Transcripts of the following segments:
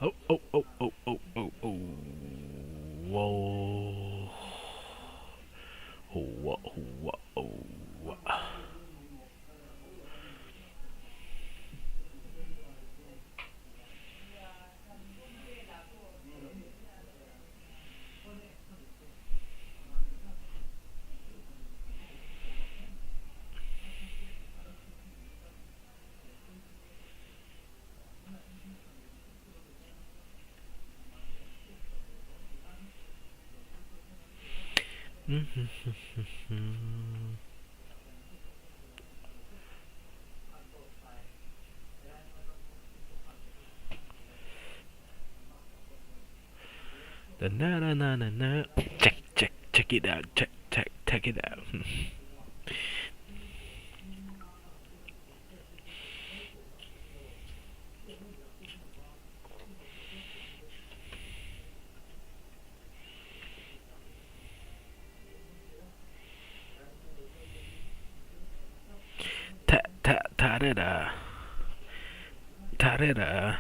Oh, oh, oh, oh, oh, oh, oh. Whoa. Oh, whoa, whoa, oh. The na na na na na. Check it out. Check it out. ta da da. Ta da da.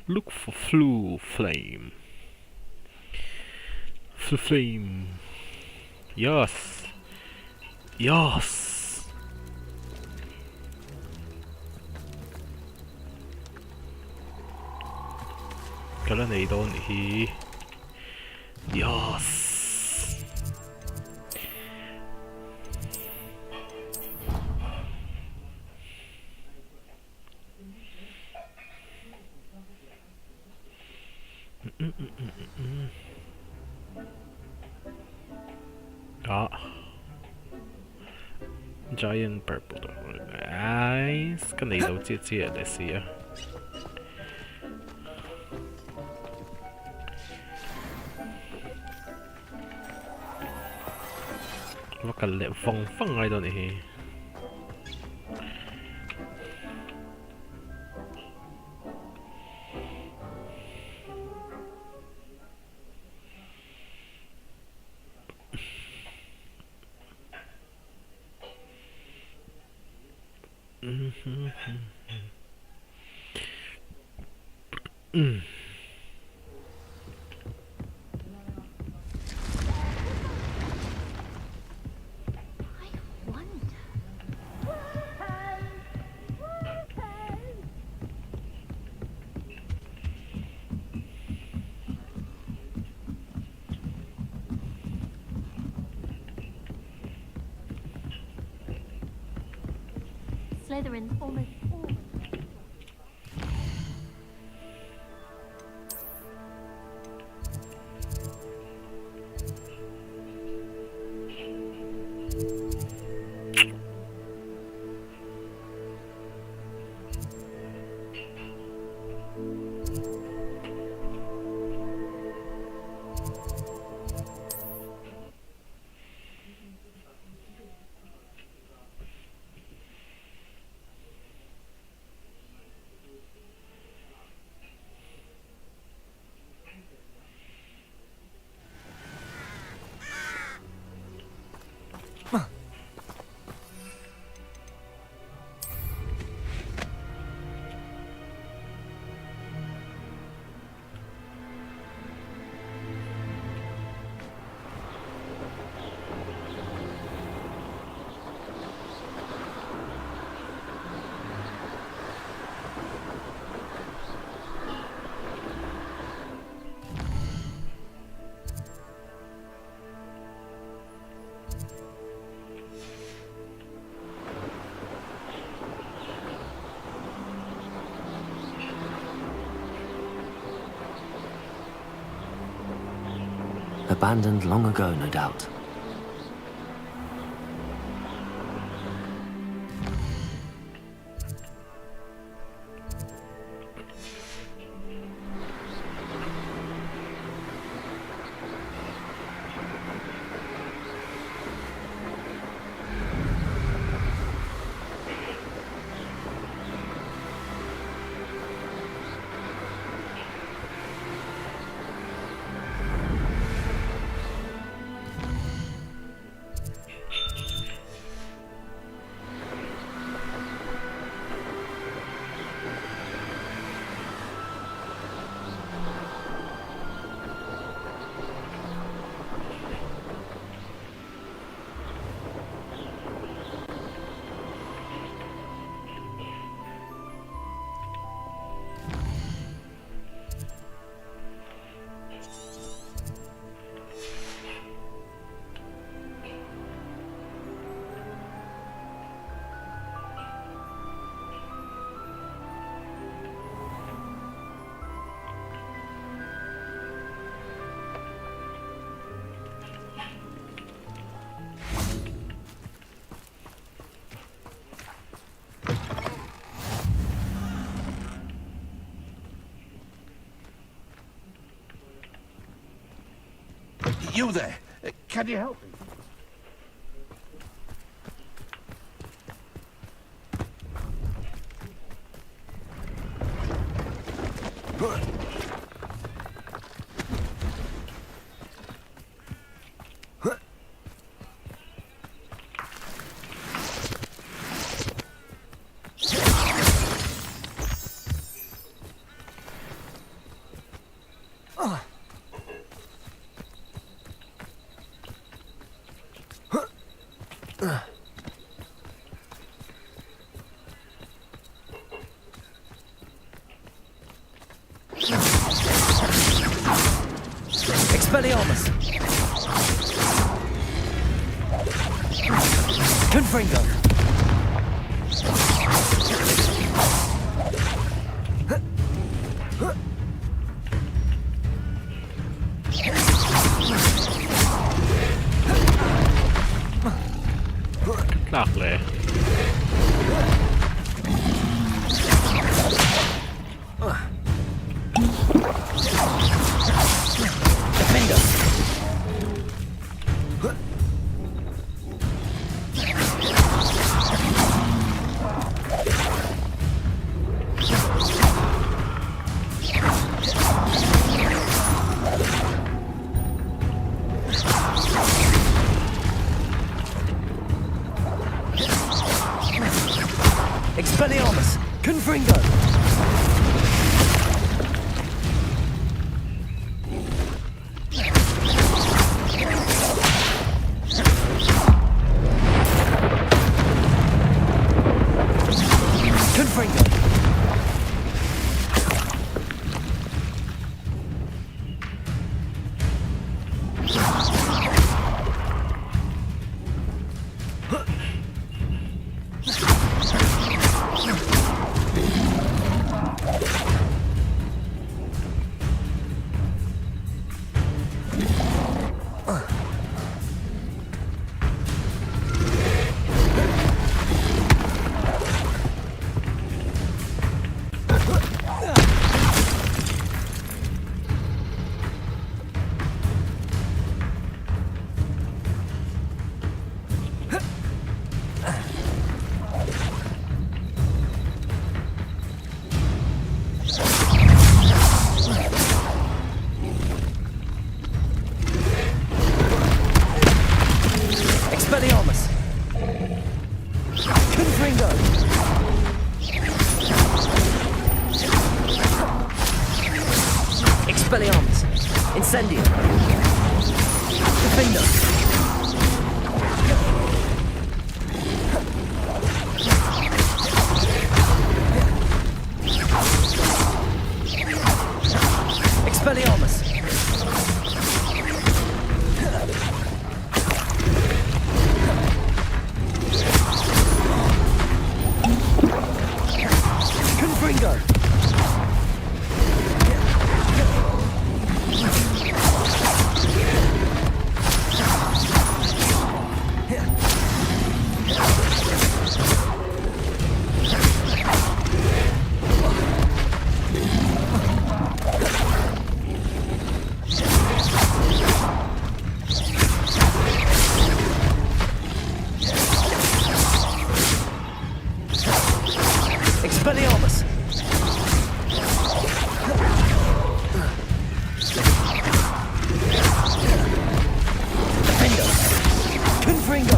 Look for flame. Flame. Yes. Yes. Kailan na ito ni? Yes. Ah. Giant purple. Nice. Cái này đâu chia để xí à. Nó cần lệ phong phong ai đâu này. Slytherin's almost always. Abandoned long ago, no doubt. You there? Can you help me? Expelliarmus! Confringo!หนักเลย Defender! Expelliarmus! Confringo! Confringo! Expelliarmus! Confringo! Expelliarmus! Incendio! Defender! Expelliarmus! Confringo! Expelliarmus! Defender! Confringo!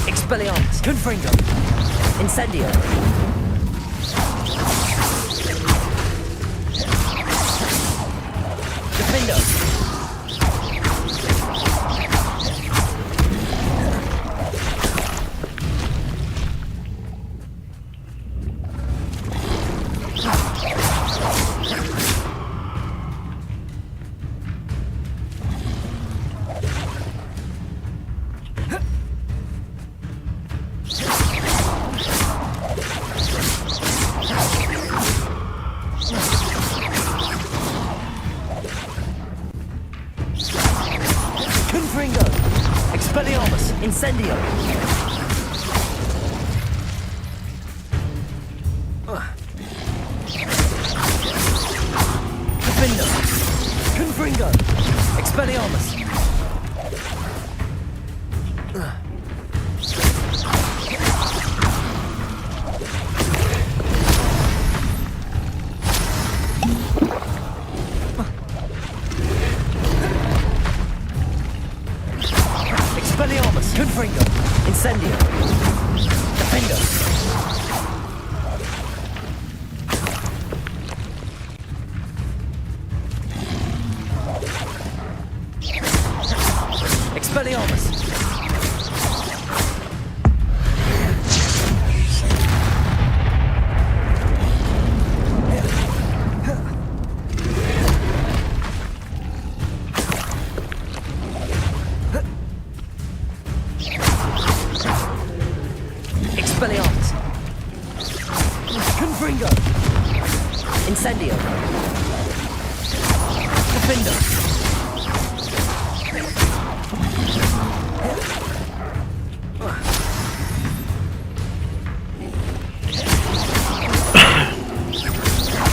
Expelliarmus! Confringo! Incendio! Defender! Incendio. Defendo. Confringo. Expelliarmus. Expelliarmus. Confringo. Incendio. Defendo. Expelliarmus. Expelliarmus. Confringo. Incendio. Defendo.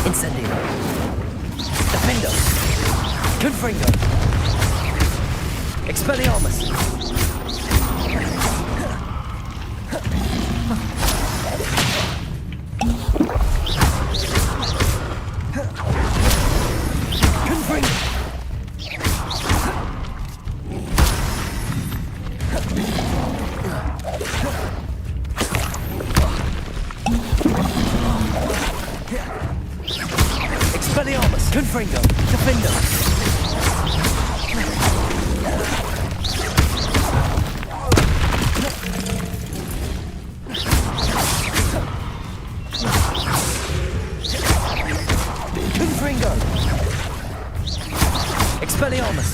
Incendio. Defendo. Confringo. Expelliarmus. Confringo. Expelliarmus. Confringo. Defendo. Confringo. Expelliarmus.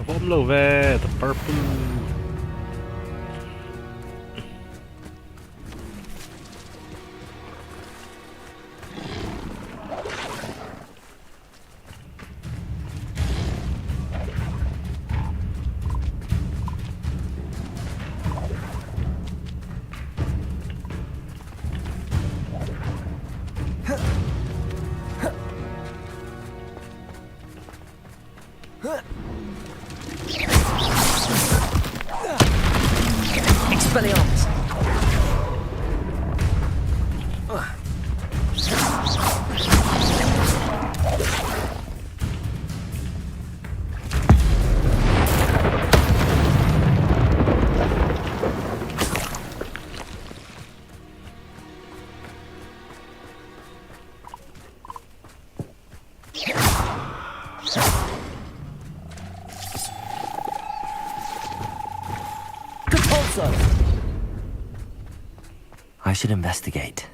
Vamos lá ver, the purple. Expelliarmus. Repulso. I should investigate.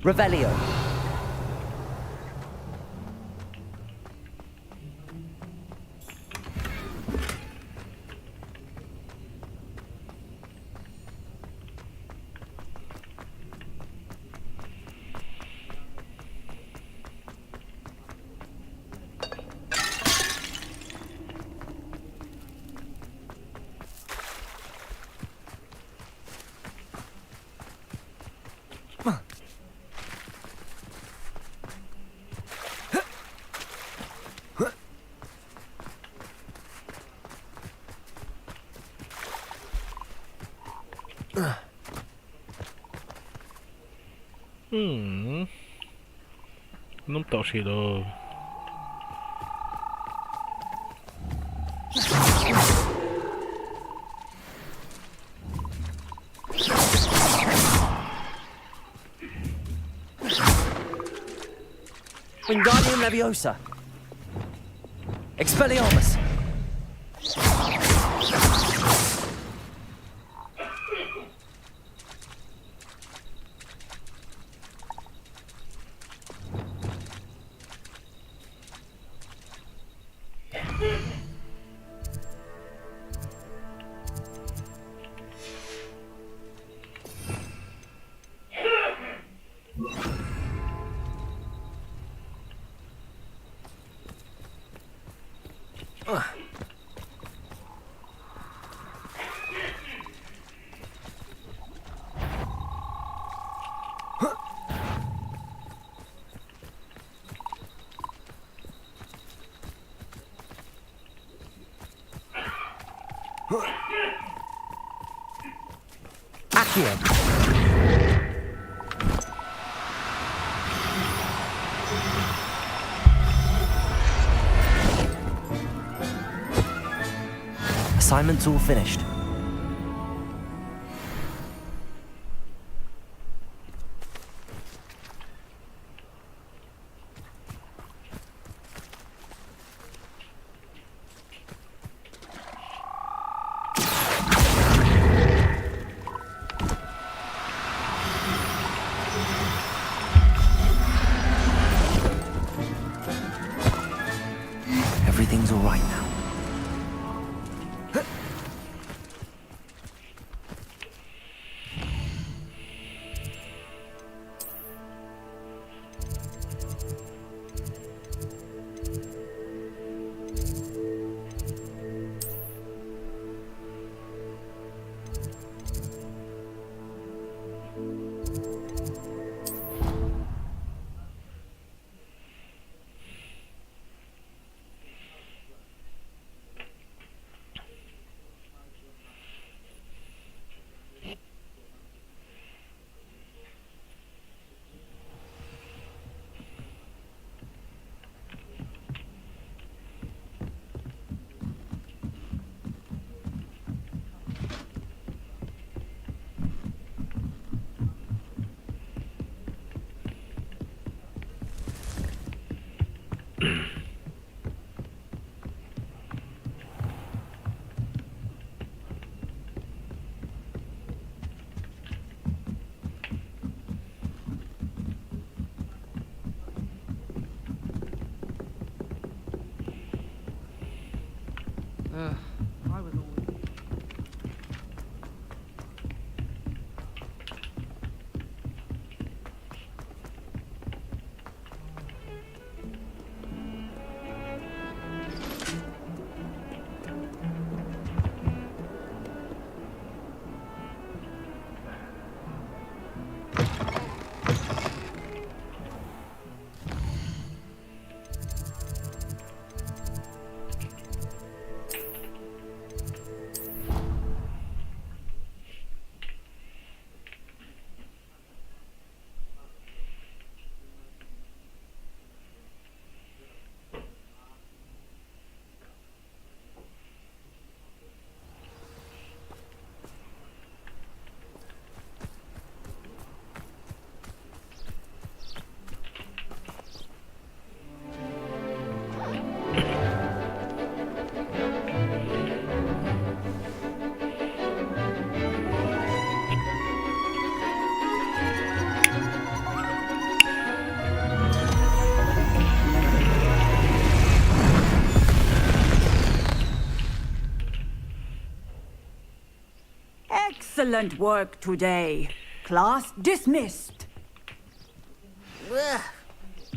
Revelio. Não tá cheiro. Wingardium Leviosa. Expelliarmus. Accio. Assignment's all finished. Everything's all right now. Excellent work today. Class dismissed.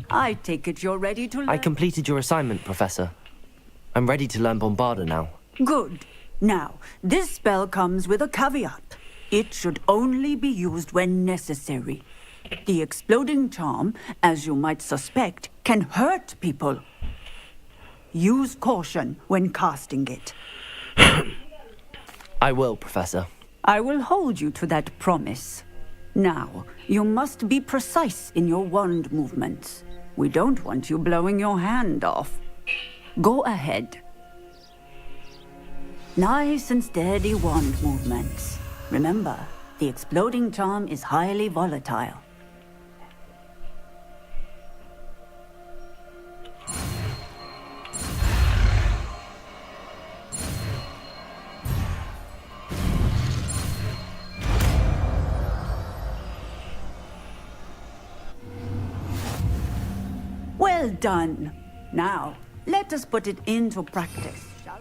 I take it you're ready to learn. I completed your assignment, Professor. I'm ready to learn Bombarda now. Good. Now, this spell comes with a caveat. It should only be used when necessary. The exploding charm, as you might suspect, can hurt people. Use caution when casting it. I will, Professor. I will hold you to that promise. Now, you must be precise in your wand movements. We don't want you blowing your hand off. Go ahead. Nice and steady wand movements. Remember, the exploding charm is highly volatile. Well done. Now, let us put it into practice. Shall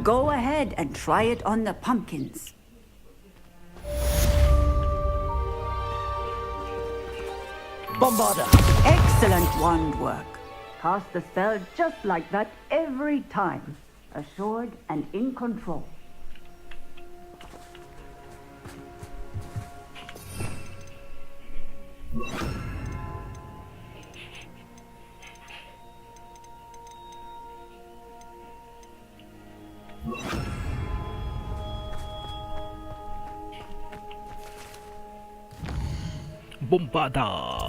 Go ahead and try it on the pumpkins. Bombarda. Excellent wand work. Cast the spell just like that every time. Assured and in control. Bombada.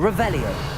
Revelio.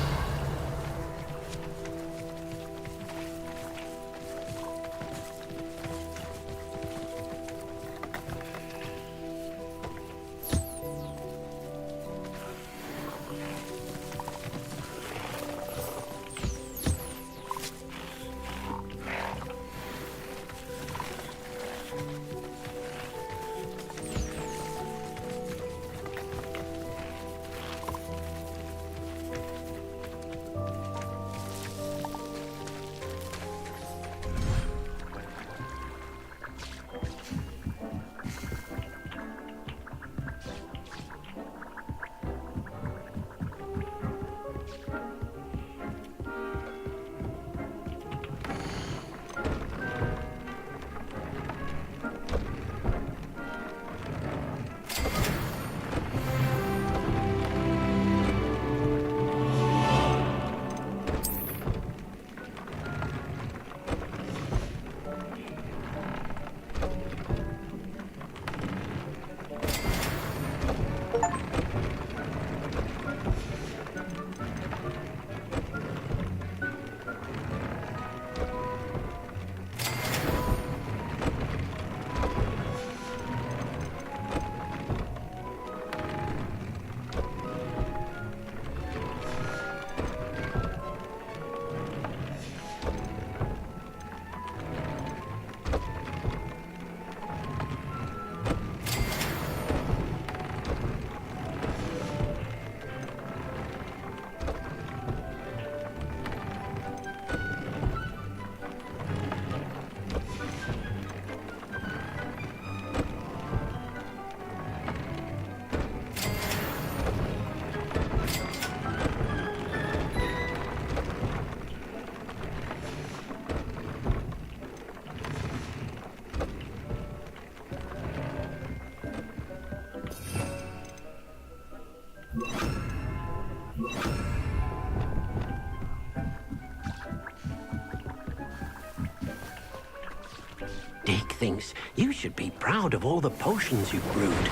thinks you should be proud of all the potions you've brewed.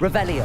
Revelio.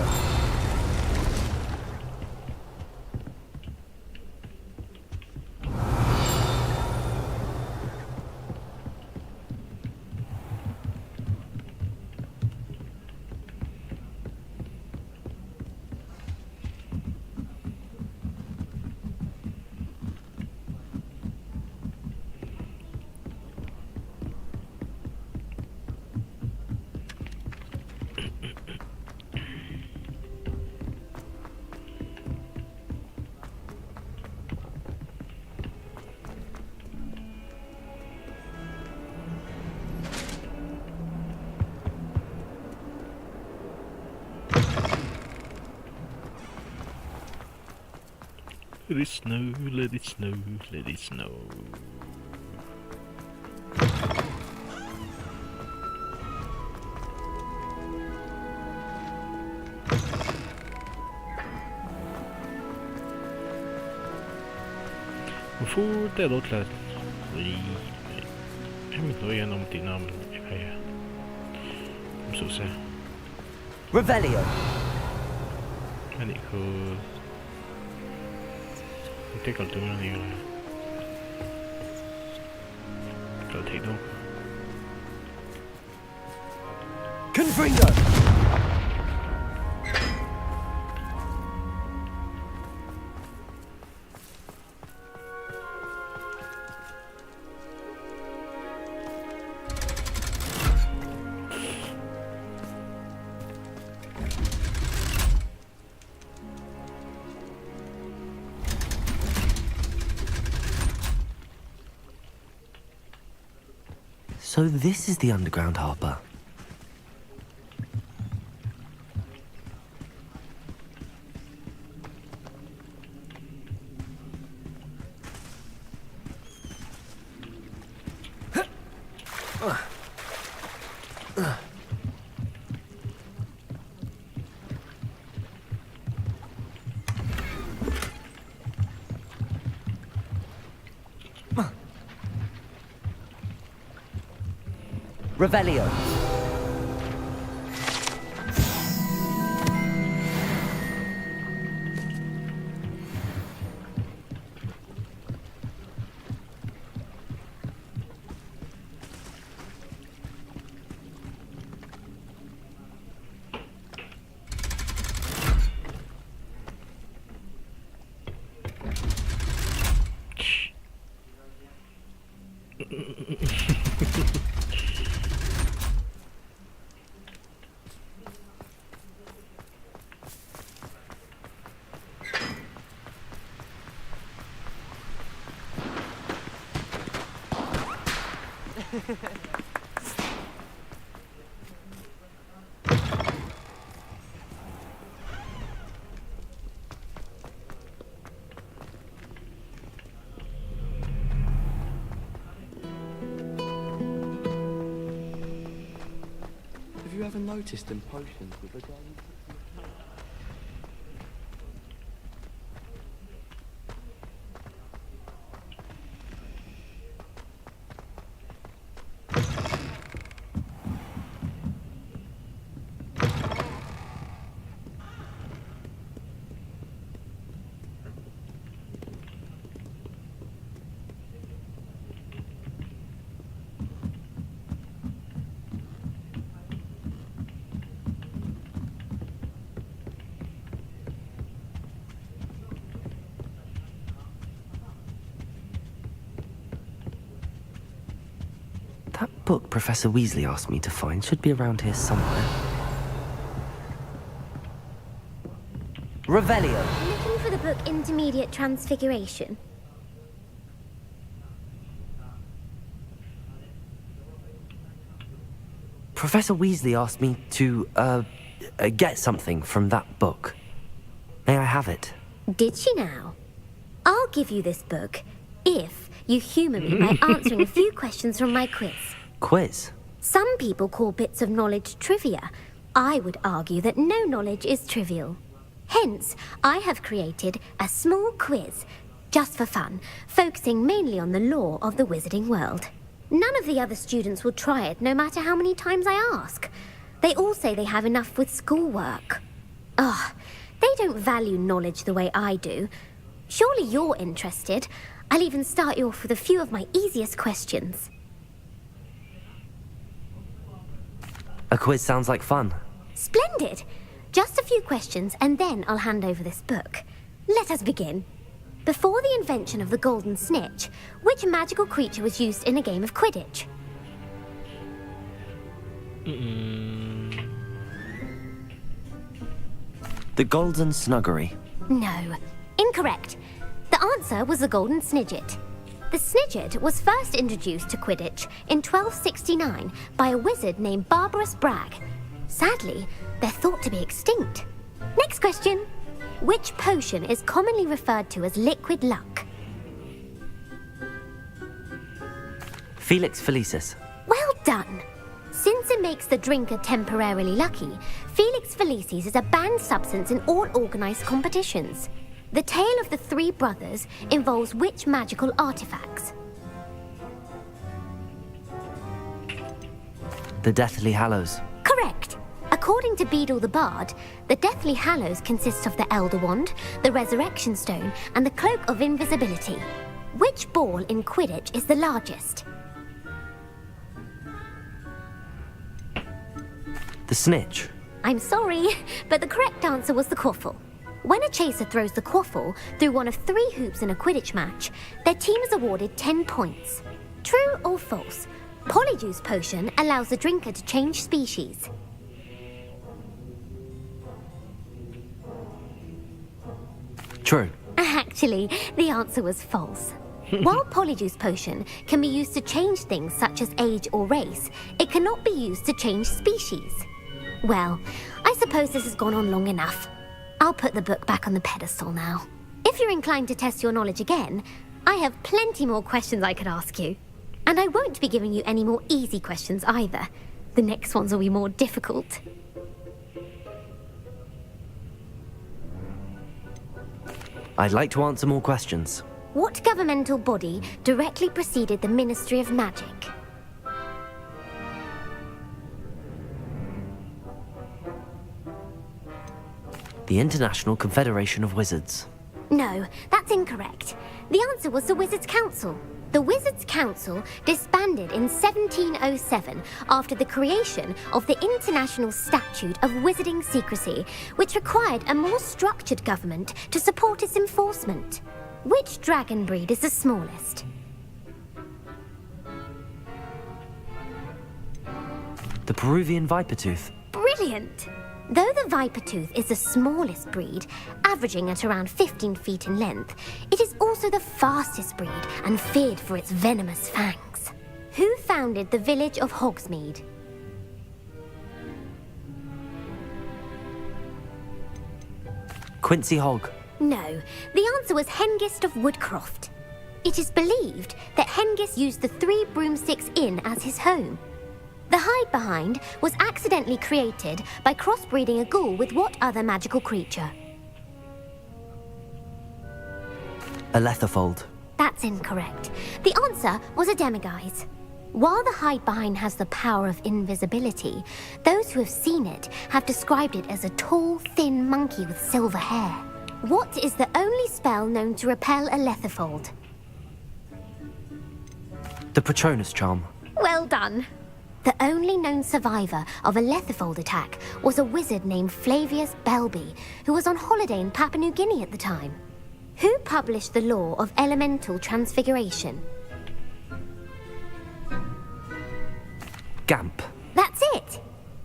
Let it snow, let it snow, let it snow. Hvorfor det låter det? Jeg vet ikke gjennom de navn jeg om så se. Revelio. Men ikke det kan du men ikke. Kan det ikke. Confringo. So this is the underground harbour. Revelio. Have you ever noticed in potions with a guy? That book Professor Weasley asked me to find should be around here somewhere. Revelio. Looking for the book Intermediate Transfiguration? Professor Weasley asked me to, get something from that book. May I have it? Did she now? I'll give you this book if you humour me by answering a few questions from my quiz. Quiz? Some people call bits of knowledge trivia. I would argue that no knowledge is trivial. Hence, I have created a small quiz, just for fun, focusing mainly on the lore of the wizarding world. None of the other students will try it, no matter how many times I ask. They all say they have enough with schoolwork. Ugh, they don't value knowledge the way I do. Surely you're interested. I'll even start you off with a few of my easiest questions. A quiz sounds like fun. Splendid! Just a few questions and then I'll hand over this book. Let us begin. Before the invention of the golden snitch, which magical creature was used in a game of Quidditch? The Golden Snuggery. No. Incorrect. The answer was the golden snidget. The snidget was first introduced to Quidditch in 1269 by a wizard named Barbarous Bragg. Sadly, they're thought to be extinct. Next question. Which potion is commonly referred to as liquid luck? Felix Felicis. Well done. Since it makes the drinker temporarily lucky, Felix Felicis is a banned substance in all organised competitions. The tale of the three brothers involves which magical artifacts? The Deathly Hallows. Correct. According to Beadle the Bard, the Deathly Hallows consists of the Elder Wand, the Resurrection Stone, and the Cloak of Invisibility. Which ball in Quidditch is the largest? The Snitch. I'm sorry, but the correct answer was the quaffle. When a chaser throws the quaffle through one of 3 hoops in a Quidditch match, their team is awarded 10 points. True or false? Polyjuice potion allows the drinker to change species. True. Actually, the answer was false. While Polyjuice potion can be used to change things such as age or race, it cannot be used to change species. Well, I suppose this has gone on long enough. I'll put the book back on the pedestal now. If you're inclined to test your knowledge again, I have plenty more questions I could ask you. And I won't be giving you any more easy questions either. The next ones will be more difficult. I'd like to answer more questions. What governmental body directly preceded the Ministry of Magic? The International Confederation of Wizards. No, that's incorrect. The answer was the Wizards' Council. The Wizards' Council disbanded in 1707 after the creation of the International Statute of Wizarding Secrecy, which required a more structured government to support its enforcement. Which dragon breed is the smallest? The Peruvian Vipertooth. Brilliant! Though the Vipertooth is the smallest breed, averaging at around 15 feet in length, it is also the fastest breed and feared for its venomous fangs. Who founded the village of Hogsmeade? Quincy Hogg. No, the answer was Hengist of Woodcroft. It is believed that Hengist used the 3 Broomsticks Inn as his home. The hide-behind was accidentally created by crossbreeding a ghoul with what other magical creature? A Letherfold. That's incorrect. The answer was a demiguise. While the hide-behind has the power of invisibility, those who have seen it have described it as a tall, thin monkey with silver hair. What is the only spell known to repel a Letherfold? The Patronus Charm. Well done. The only known survivor of a Letherfold attack was a wizard named Flavius Belby, who was on holiday in Papua New Guinea at the time. Who published the law of elemental transfiguration? Gamp. That's it!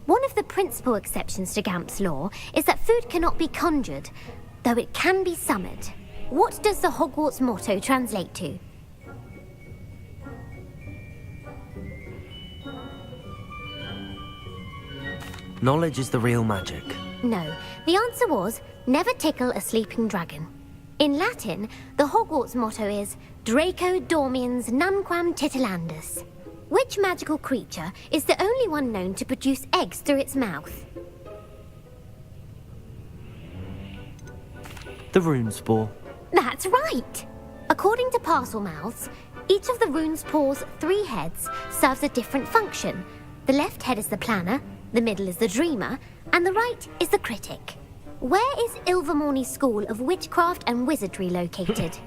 One of the principal exceptions to Gamp's law is that food cannot be conjured, though it can be summoned. What does the Hogwarts motto translate to? Knowledge is the real magic. No, the answer was, never tickle a sleeping dragon. In Latin, the Hogwarts motto is Draco dormiens nunquam titilandus. Which magical creature is the only one known to produce eggs through its mouth? The Runespore. That's right! According to Parselmouths, each of the Runespore's 3 heads serves a different function. The left head is the planner, the middle is the dreamer, and the right is the critic. Where is Ilvermorny School of Witchcraft and Wizardry located?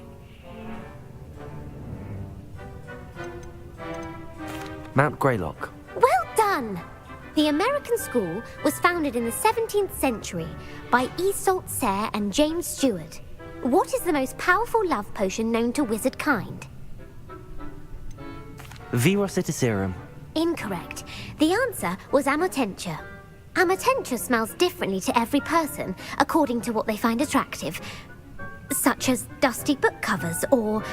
Mount Greylock. Well done! The American school was founded in the 17th century by Iseult Sayre and James Stewart. What is the most powerful love potion known to wizard kind? Virositiserum. Incorrect. The answer was Amotentia. Amotentia smells differently to every person according to what they find attractive, such as dusty book covers or...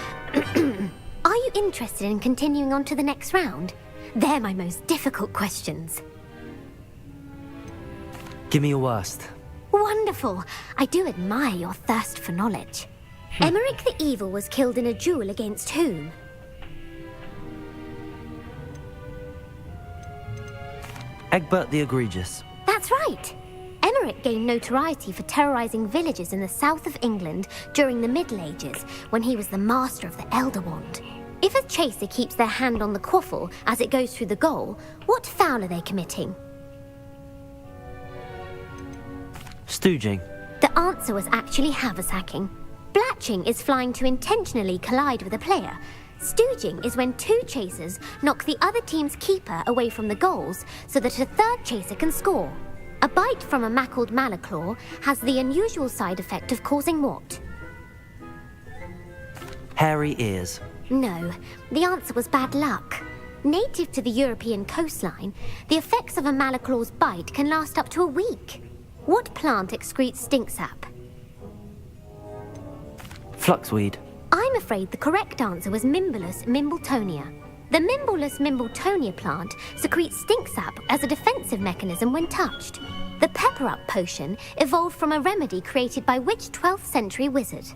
Are you interested in continuing on to the next round? They're my most difficult questions. Give me your worst. Wonderful. I do admire your thirst for knowledge. Emmerich the Evil was killed in a duel against whom? Egbert the Egregious. That's right. Emmerich gained notoriety for terrorizing villages in the south of England during the Middle Ages, when he was the master of the Elder Wand. If a chaser keeps their hand on the quaffle as it goes through the goal, what foul are they committing? Stooging. The answer was actually haversacking. Blatching is flying to intentionally collide with a player. Stooging is when two chasers knock the other team's keeper away from the goals so that a third chaser can score. A bite from a mackled malaclaw has the unusual side effect of causing what? Hairy ears. No, the answer was bad luck. Native to the European coastline, the effects of a malaclaw's bite can last up to a week. What plant excretes stink sap? Fluxweed. I'm afraid the correct answer was Mimbulus mimbletonia. The Mimbulus mimbletonia plant secretes stink sap as a defensive mechanism when touched. The pepper-up potion evolved from a remedy created by which 12th century wizard?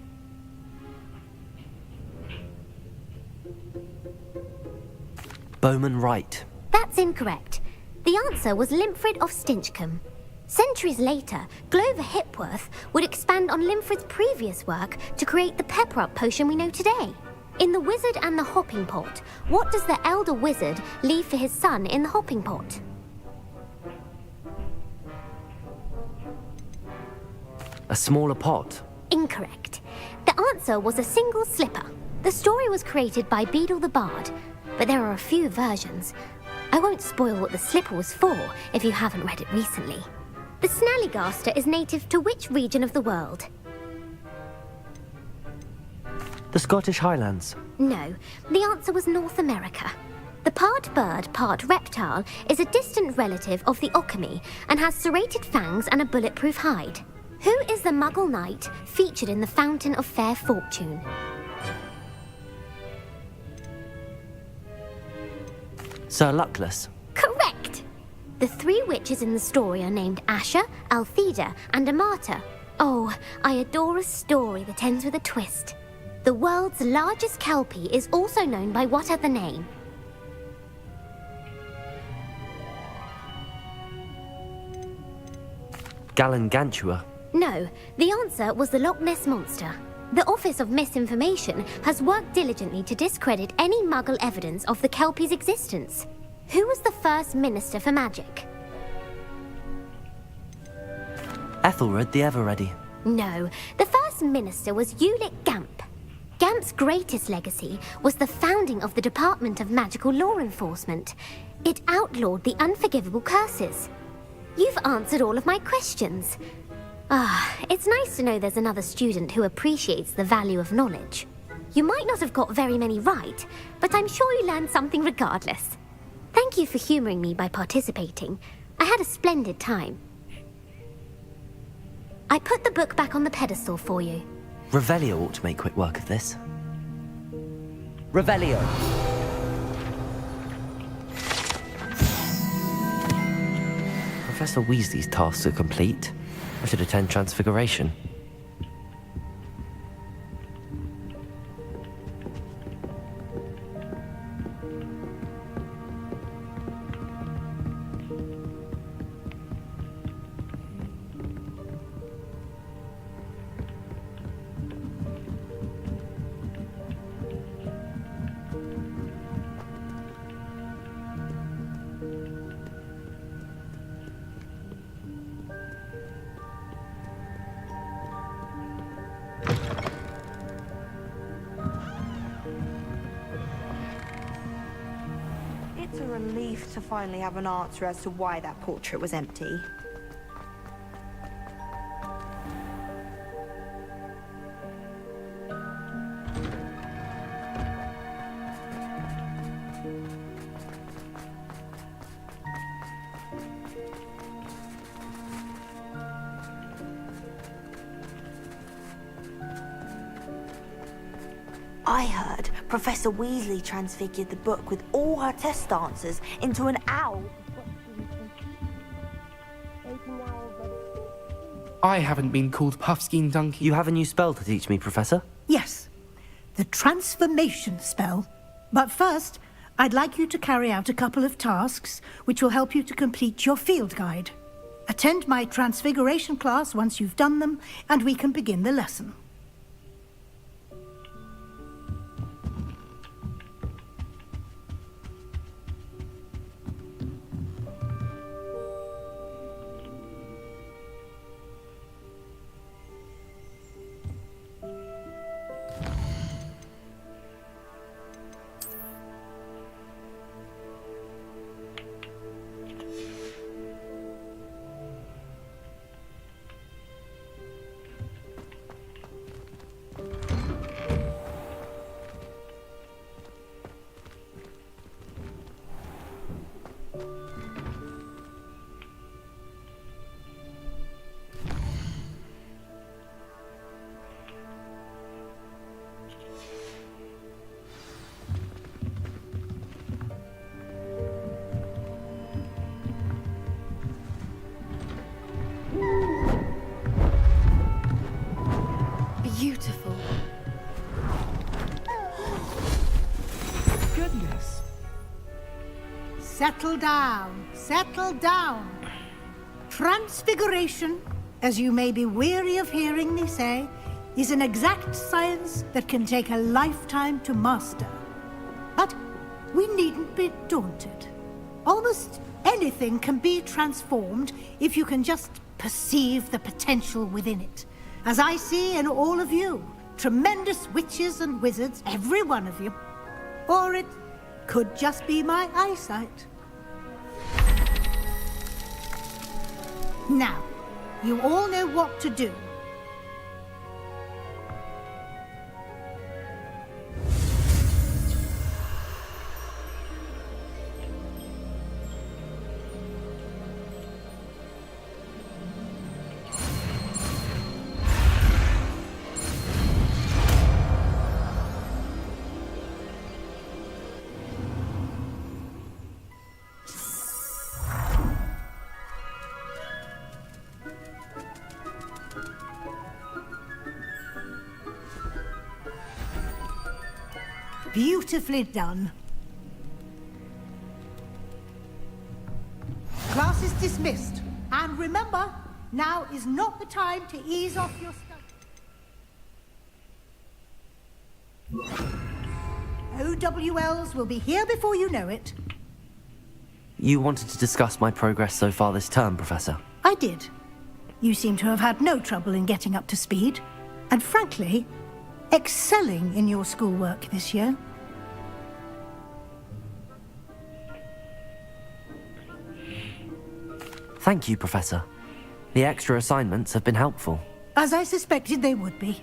Bowman Wright. That's incorrect. The answer was Limfrid of Stinchcombe. Centuries later, Glover Hipworth would expand on Limfrid's previous work to create the pepper-up potion we know today. In The Wizard and the Hopping Pot, what does the elder wizard leave for his son in the hopping pot? A smaller pot. Incorrect. The answer was a single slipper. The story was created by Beadle the Bard, but there are a few versions. I won't spoil what the slipper was for if you haven't read it recently. The Snallygaster is native to which region of the world? The Scottish Highlands. No, the answer was North America. The part bird, part reptile is a distant relative of the Occamy and has serrated fangs and a bulletproof hide. Who is the Muggle knight featured in the Fountain of Fair Fortune? Sir Luckless. Correct! The three witches in the story are named Asha, Altheda, and Amata. Oh, I adore a story that ends with a twist. The world's largest kelpie is also known by what other name? Gallangantua. No, the answer was the Loch Ness Monster. The Office of Misinformation has worked diligently to discredit any Muggle evidence of the Kelpie's existence. Who was the first Minister for Magic? Ethelred the Ever-Ready. No, the first Minister was Ulick Gamp. Gamp's greatest legacy was the founding of the Department of Magical Law Enforcement. It outlawed the unforgivable curses. You've answered all of my questions. It's nice to know there's another student who appreciates the value of knowledge. You might not have got very many right, but I'm sure you learned something regardless. Thank you for humouring me by participating. I had a splendid time. I put the book back on the pedestal for you. Revelio ought to make quick work of this. Revelio. Professor Weasley's tasks are complete. I should attend Transfiguration. a relief to finally have an answer as to why that portrait was empty. I heard Professor Weasley transfigured the book with all her test answers into an owl. I haven't been called Puffskein Donkey. You have a new spell to teach me, Professor? Yes, the transformation spell. But first, I'd like you to carry out a couple of tasks which will help you to complete your field guide. Attend my transfiguration class once you've done them, and we can begin the lesson. Beautiful. Goodness. Settle down. Settle down. Transfiguration, as you may be weary of hearing me say, is an exact science that can take a lifetime to master. But we needn't be daunted. Almost anything can be transformed if you can just perceive the potential within it. As I see in all of you, tremendous witches and wizards, every one of you. Or it could just be my eyesight. Now, you all know what to do. Beautifully done. Class is dismissed. And remember, now is not the time to ease off your study. OWLs will be here before you know it. You wanted to discuss my progress so far this term, Professor? I did. You seem to have had no trouble in getting up to speed. And frankly, excelling in your schoolwork this year. Thank you, Professor. The extra assignments have been helpful. As I suspected they would be.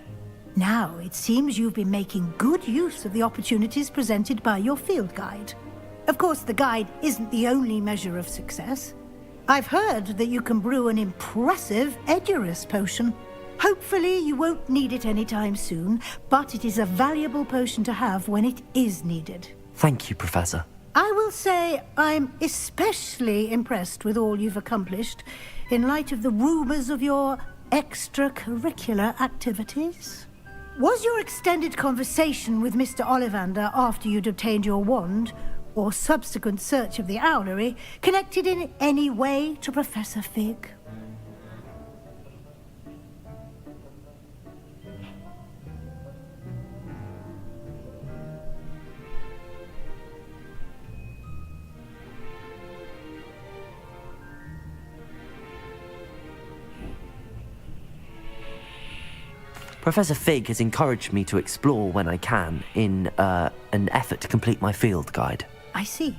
Now, it seems you've been making good use of the opportunities presented by your field guide. Of course, the guide isn't the only measure of success. I've heard that you can brew an impressive Edurus potion. Hopefully, you won't need it anytime soon, but it is a valuable potion to have when it is needed. Thank you, Professor. I will say I'm especially impressed with all you've accomplished in light of the rumors of your extracurricular activities. Was your extended conversation with Mr. Ollivander after you'd obtained your wand, or subsequent search of the owlery, connected in any way to Professor Fig? Professor Fig has encouraged me to explore when I can in an effort to complete my field guide. I see.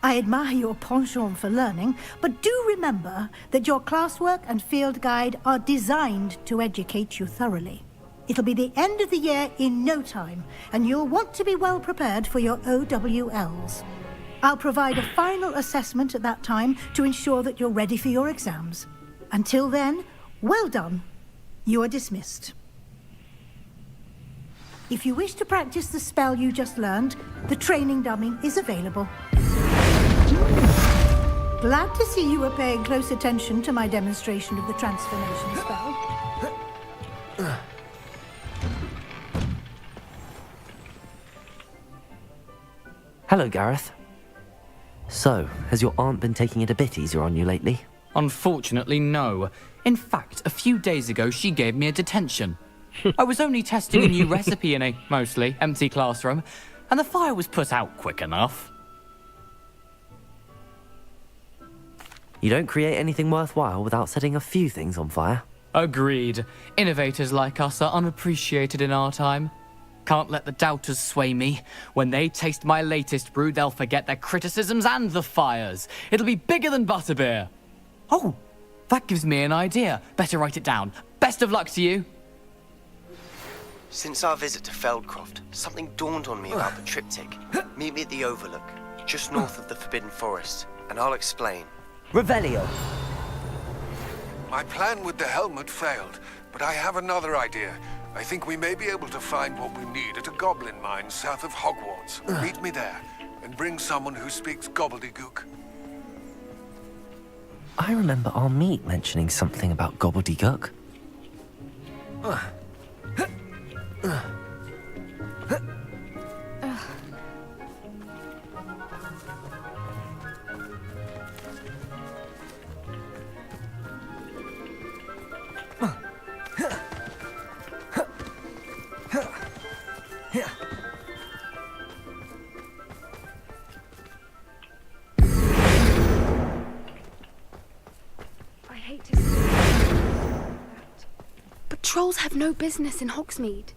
I admire your penchant for learning, but do remember that your classwork and field guide are designed to educate you thoroughly. It'll be the end of the year in no time, and you'll want to be well prepared for your OWLs. I'll provide a final assessment at that time to ensure that you're ready for your exams. Until then, well done. You are dismissed. If you wish to practice the spell you just learned, the training dummy is available. Glad to see you were paying close attention to my demonstration of the transformation spell. Hello, Gareth. So, has your aunt been taking it a bit easier on you lately? Unfortunately, no. In fact, a few days ago, she gave me a detention. I was only testing a new recipe in a mostly empty classroom, and the fire was put out quick enough. You don't create anything worthwhile without setting a few things on fire. Agreed. Innovators like us are unappreciated in our time. Can't let the doubters sway me. When they taste my latest brew, they'll forget their criticisms and the fires. It'll be bigger than butterbeer. Oh, that gives me an idea. Better write it down. Best of luck to you. Since our visit to Feldcroft, something dawned on me about the triptych. Meet me at the Overlook, just north of the Forbidden Forest, and I'll explain. Revelio. My plan with the helmet failed, but I have another idea. I think we may be able to find what we need at a goblin mine south of Hogwarts. Meet me there, and bring someone who speaks gobbledygook. I remember our meet mentioning something about gobbledygook. I hate to say that, but trolls have no business in Hogsmeade.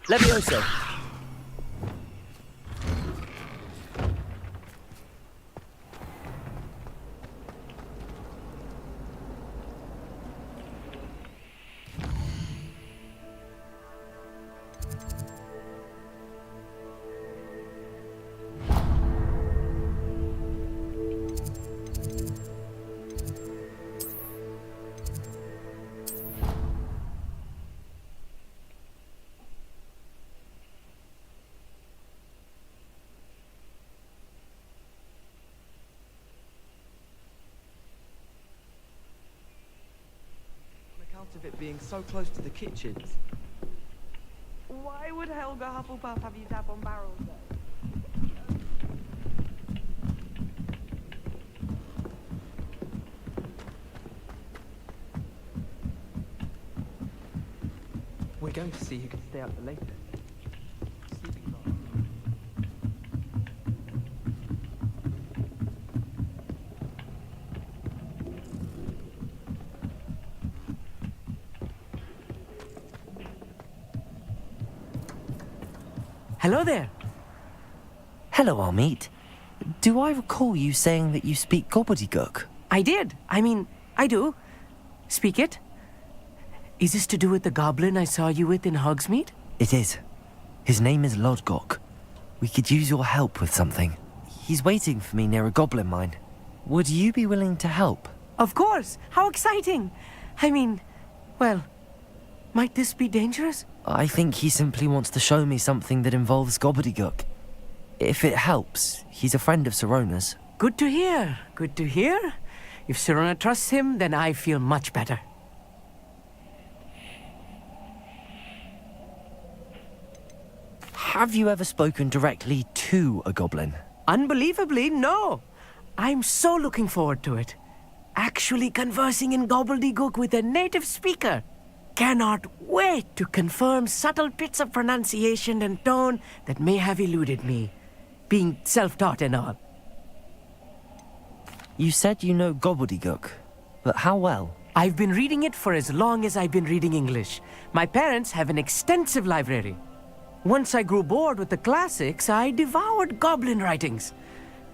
Levioso. Of it being so close to the kitchens. Why would Helga Hufflepuff have you tap on barrels though? We're going to see who can stay out the latest. Sleeping bag. Hello there. Hello, Armeet. Do I recall you saying that you speak gobbledygook? I did. I do. Speak it. Is this to do with the goblin I saw you with in Hogsmeade? It is. His name is Lodgok. We could use your help with something. He's waiting for me near a goblin mine. Would you be willing to help? Of course. How exciting. Well, might this be dangerous? I think he simply wants to show me something that involves gobbledygook. If it helps, he's a friend of Sirona's. Good to hear. Good to hear. If Sirona trusts him, then I feel much better. Have you ever spoken directly to a goblin? Unbelievably, no. I'm so looking forward to it. Actually conversing in gobbledygook with a native speaker. Cannot wait to confirm subtle bits of pronunciation and tone that may have eluded me, being self-taught and all. You said you know gobbledygook, but how well? I've been reading it for as long as I've been reading English. My parents have an extensive library. Once I grew bored with the classics, I devoured goblin writings.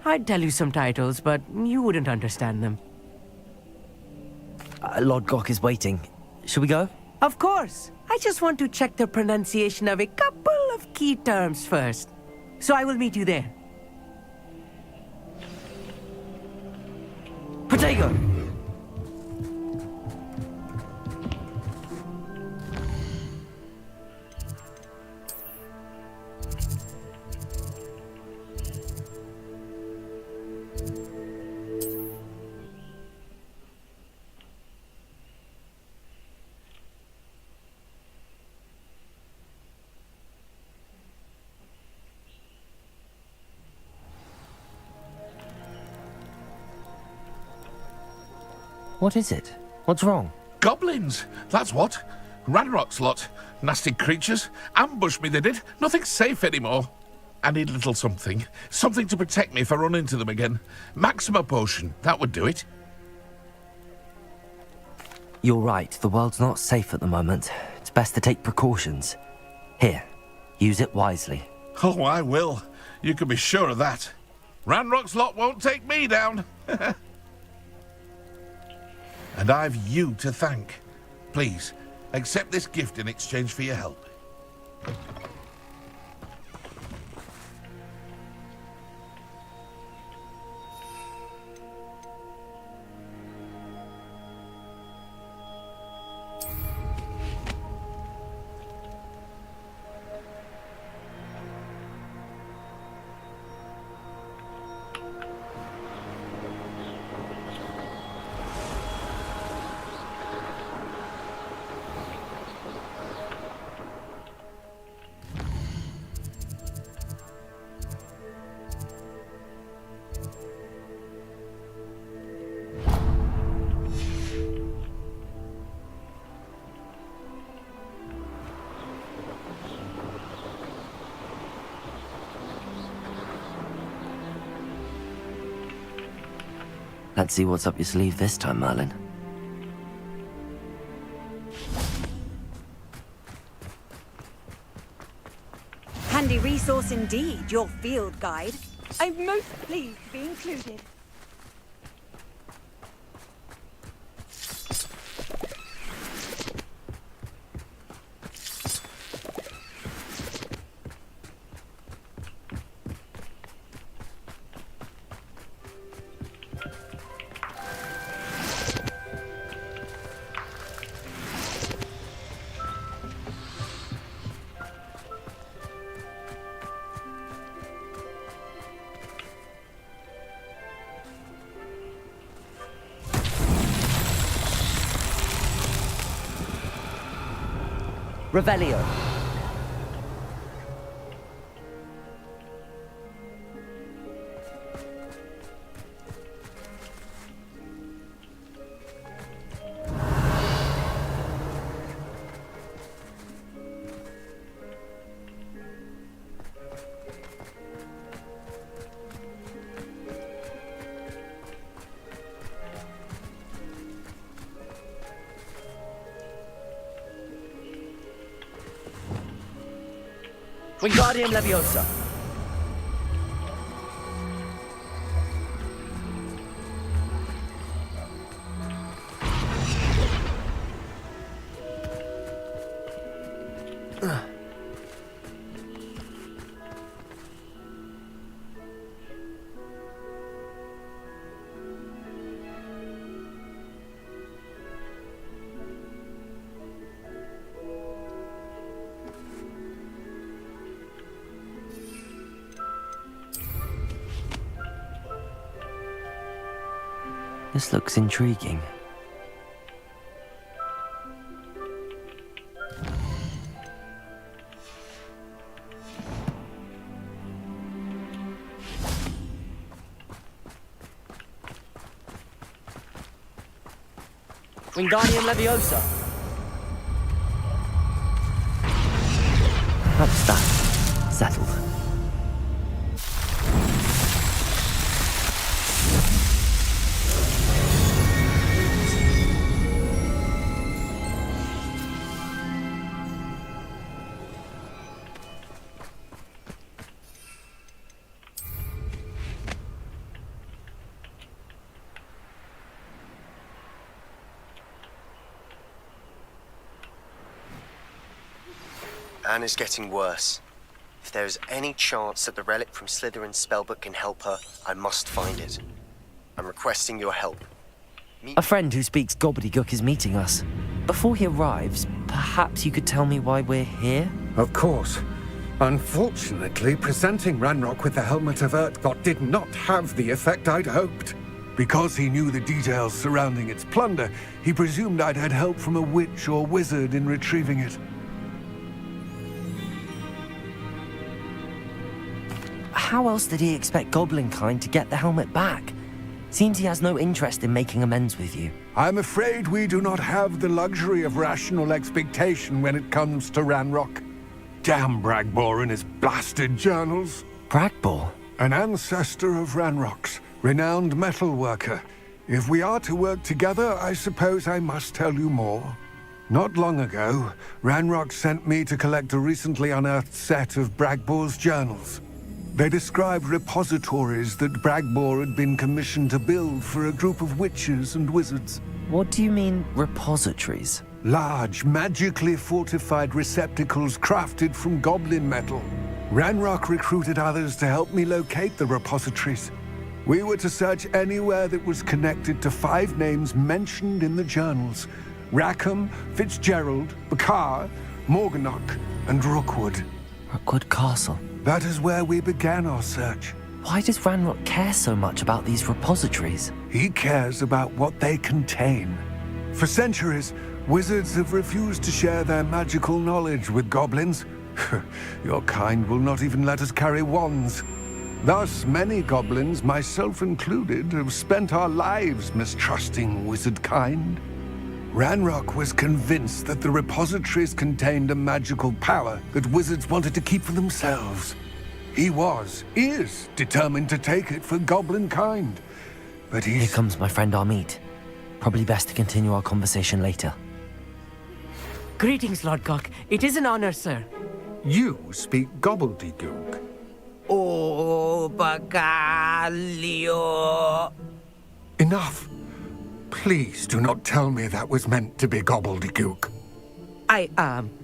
I'd tell you some titles, but you wouldn't understand them. Lord Gok is waiting. Shall we go? Of course. I just want to check the pronunciation of a couple of key terms first. So I will meet you there. Potato! What is it? What's wrong? Goblins, that's what. Ranrock's lot. Nasty creatures. Ambushed me, they did. Nothing's safe anymore. I need a little something. Something to protect me if I run into them again. Maxima potion, that would do it. You're right, the world's not safe at the moment. It's best to take precautions. Here, use it wisely. Oh, I will. You can be sure of that. Ranrock's lot won't take me down. And I've you to thank. Please, accept this gift in exchange for your help. Let's see what's up your sleeve this time, Merlin. Handy resource indeed, your field guide. I'm most pleased to be included. Revelio. Wingardium Leviosa. This looks intriguing. Wingardium Leviosa. That's that. Settled. Anne is getting worse. If there is any chance that the relic from Slytherin's spellbook can help her, I must find it. I'm requesting your help. A friend who speaks gobbledygook is meeting us. Before he arrives, perhaps you could tell me why we're here? Of course. Unfortunately, presenting Ranrock with the Helmet of Urtkot did not have the effect I'd hoped. Because he knew the details surrounding its plunder, he presumed I'd had help from a witch or wizard in retrieving it. How else did he expect Goblinkind to get the helmet back? Seems he has no interest in making amends with you. I'm afraid we do not have the luxury of rational expectation when it comes to Ranrock. Damn Bragbor and his blasted journals. Bragbor? An ancestor of Ranrock's, renowned metalworker. If we are to work together, I suppose I must tell you more. Not long ago, Ranrock sent me to collect a recently unearthed set of Bragbor's journals. They described repositories that Bragbor had been commissioned to build for a group of witches and wizards. What do you mean, repositories? Large, magically fortified receptacles crafted from goblin metal. Ranrock recruited others to help me locate the repositories. We were to search anywhere that was connected to 5 names mentioned in the journals: Rackham, Fitzgerald, Bakar, Morganach, and Rookwood. Rookwood Castle? That is where we began our search. Why does Ranrock care so much about these repositories? He cares about what they contain. For centuries, wizards have refused to share their magical knowledge with goblins. Your kind will not even let us carry wands. Thus, many goblins, myself included, have spent our lives mistrusting wizard kind. Ranrock was convinced that the repositories contained a magical power that wizards wanted to keep for themselves. He is determined to take it for goblin kind. But Here comes my friend Amit. Probably best to continue our conversation later. Greetings, Lord Cock. It is an honor, sir. You speak gobbledygook. Oh, Bagalio. Enough. Please do not tell me that was meant to be gobbledygook.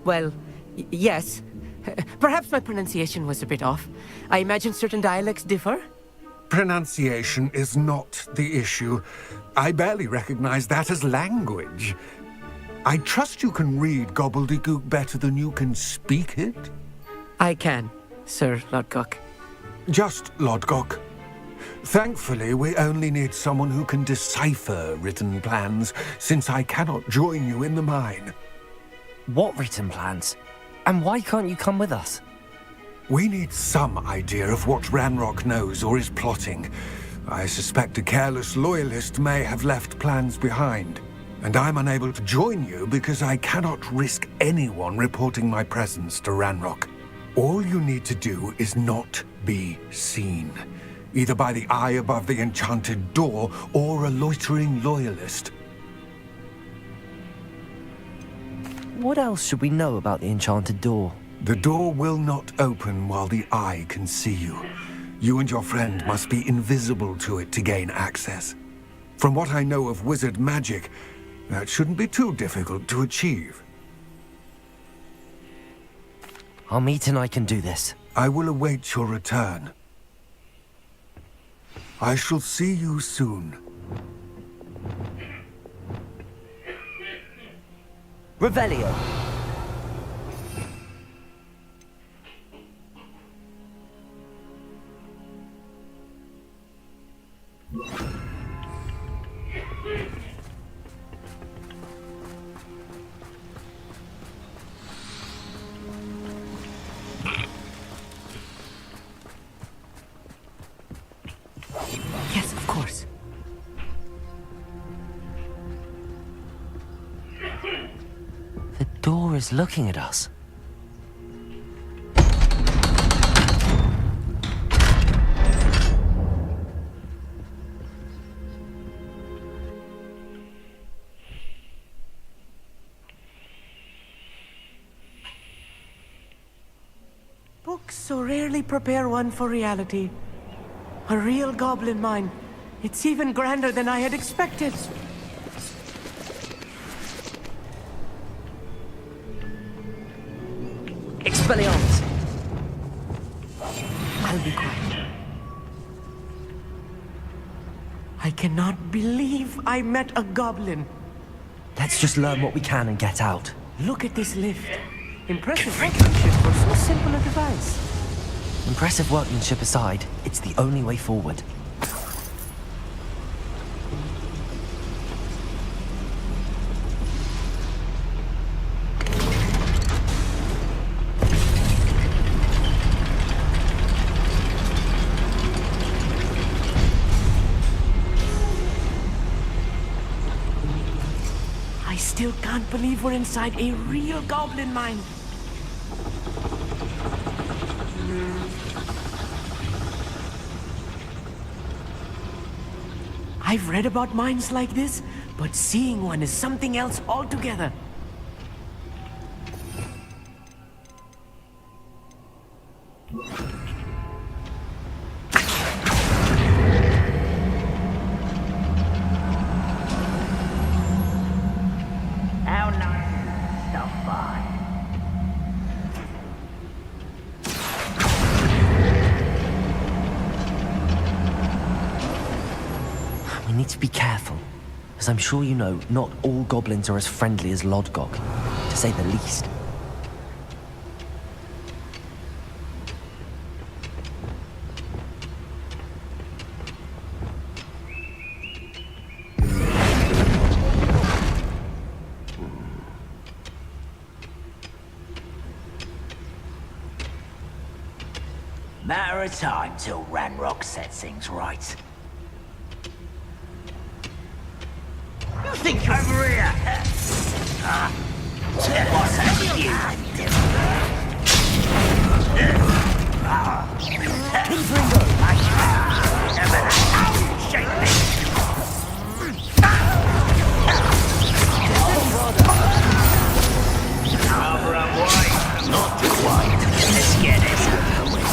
Well, yes. Perhaps my pronunciation was a bit off. I imagine certain dialects differ. Pronunciation is not the issue. I barely recognize that as language. I trust you can read gobbledygook better than you can speak it? I can, Sir Lodgok. Just Lodgok. Thankfully, we only need someone who can decipher written plans, since I cannot join you in the mine. What written plans? And why can't you come with us? We need some idea of what Ranrock knows or is plotting. I suspect a careless loyalist may have left plans behind. And I'm unable to join you because I cannot risk anyone reporting my presence to Ranrock. All you need to do is not be seen, either by the eye above the enchanted door or a loitering loyalist. What else should we know about the enchanted door? The door will not open while the eye can see you. You and your friend must be invisible to it to gain access. From what I know of wizard magic, that shouldn't be too difficult to achieve. Amit and I can do this. I will await your return. I shall see you soon. Revelio. Yes, of course. The door is looking at us. Books so rarely prepare one for reality. A real goblin mine. It's even grander than I had expected. Expelliarmus! I'll be quiet. I cannot believe I met a goblin. Let's just learn what we can and get out. Look at this lift. Impressive workmanship for so simple a device. Impressive workmanship aside, it's the only way forward. I still can't believe we're inside a real goblin mine. I've read about mines like this, but seeing one is something else altogether. How nice is stuff by? We need to be careful. As I'm sure you know, not all goblins are as friendly as Lodgok, to say the least. Matter of time till Ranrock sets things right. You think over here? What's that to you? Rather unwise, not too wide. Let's get this over with.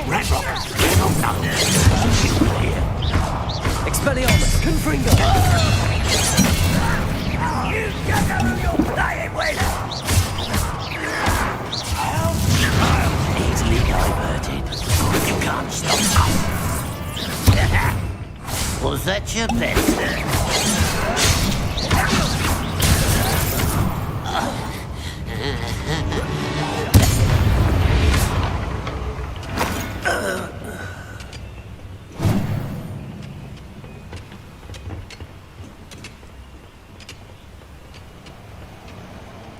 Ranrock, get on thunder. Expelliarmus, Confringo! You don't know who you're playing with! Easily diverted. You can't stop us. Was that your best?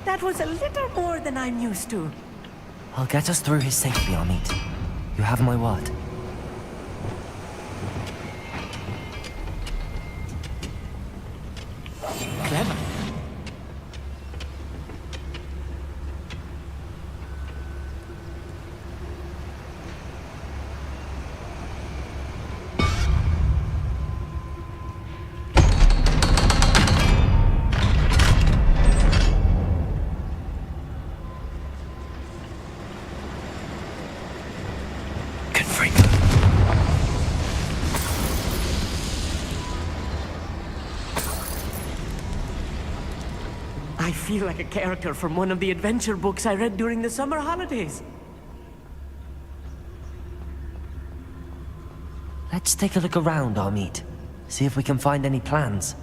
That was a little more than I'm used to. I'll get us through his safely, Amit. You have my word. Clever. I feel like a character from one of the adventure books I read during the summer holidays. Let's take a look around, Amit. See if we can find any plans.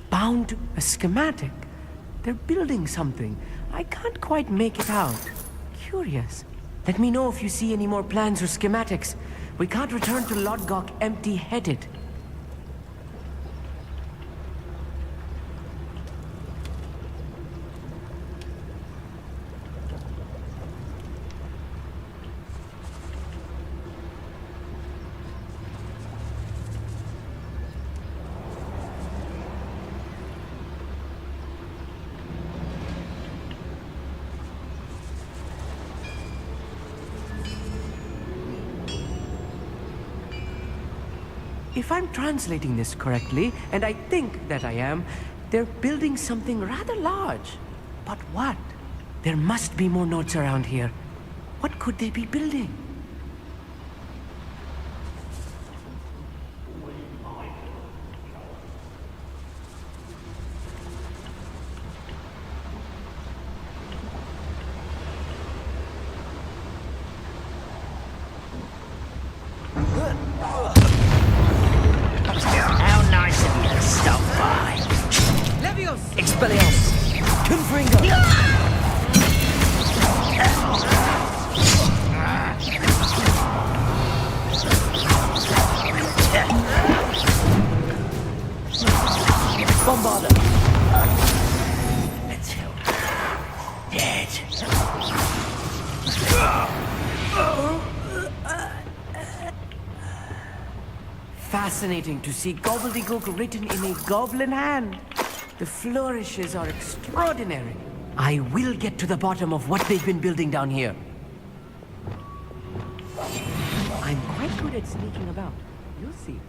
Bound a schematic. They're building something. I can't quite make it out. Curious. Let me know if you see any more plans or schematics. We can't return to Lodgok empty-headed. If I'm translating this correctly, and I think that I am, they're building something rather large. But what? There must be more notes around here. What could they be building? fascinating to see gobbledygook written in a goblin hand. The flourishes are extraordinary. I will get to the bottom of what they've been building down here. I'm quite good at sneaking about. You'll see.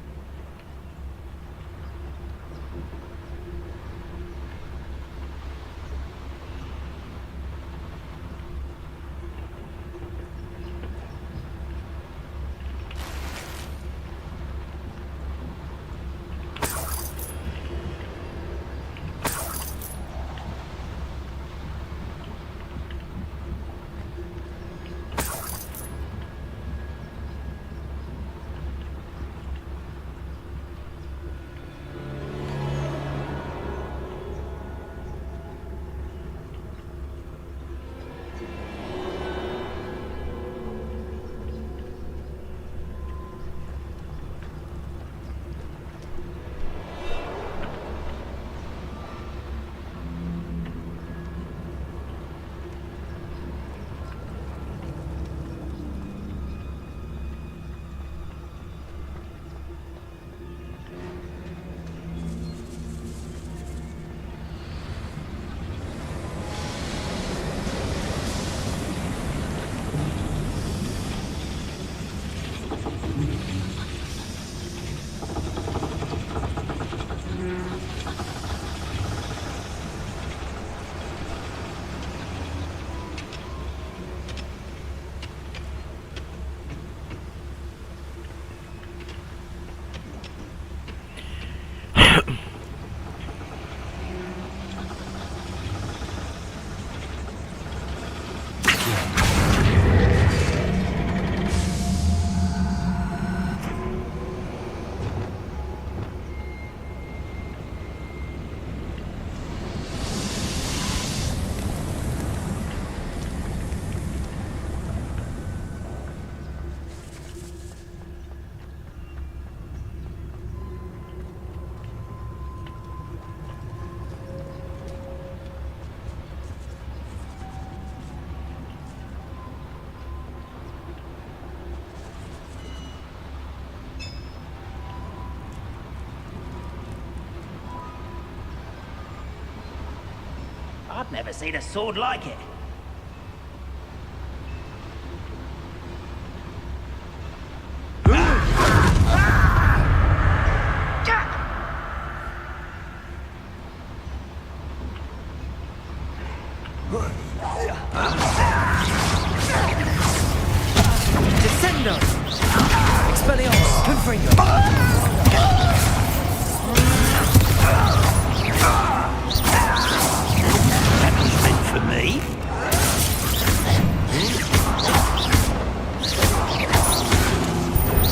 I've never seen a sword like it. Descendo! Expelliarmus! Confringo! That was meant for me.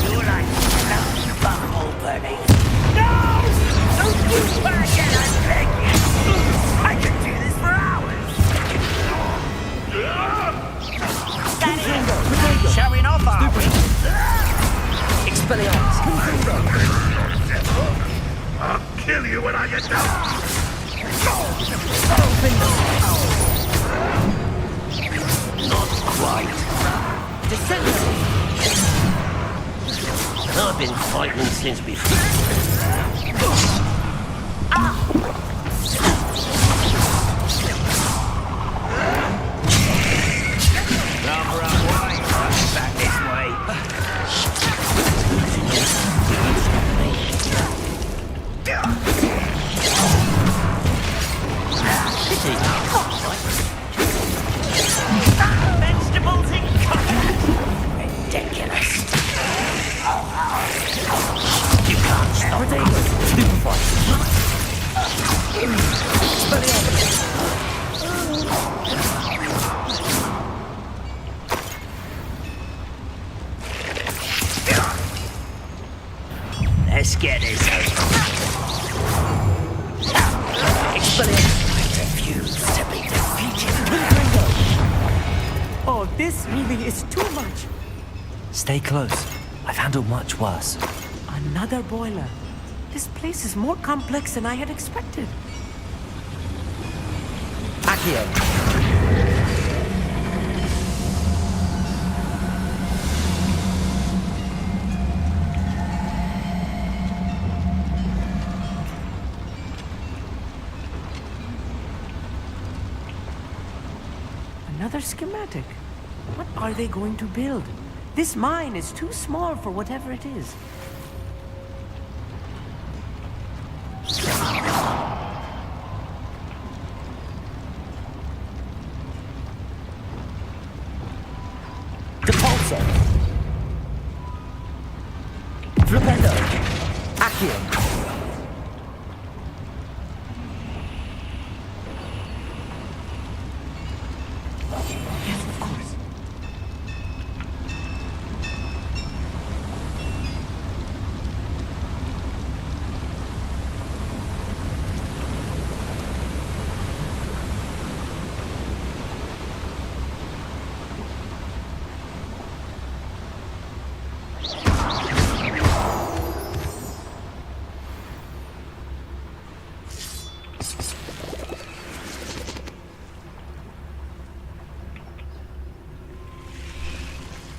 You're like no butthole, Bernie. No! Don't push back and I beg you! I could do this for hours! Showing off, are we? Expelliarmus! I'll kill you when I get down! Not quite. Descendo! I've been fighting since before. Run away. Back this way. Vegetables in combat. Ridiculous. You can't stop me. Let's get this over. I refuse to be defeated. Oh, this really is too much. Stay close. I've handled much worse. Another boiler. This place is more complex than I had expected. Accio. Another schematic. What are they going to build? This mine is too small for whatever it is. Depulso. Flipendo. Accio. Yes, of course.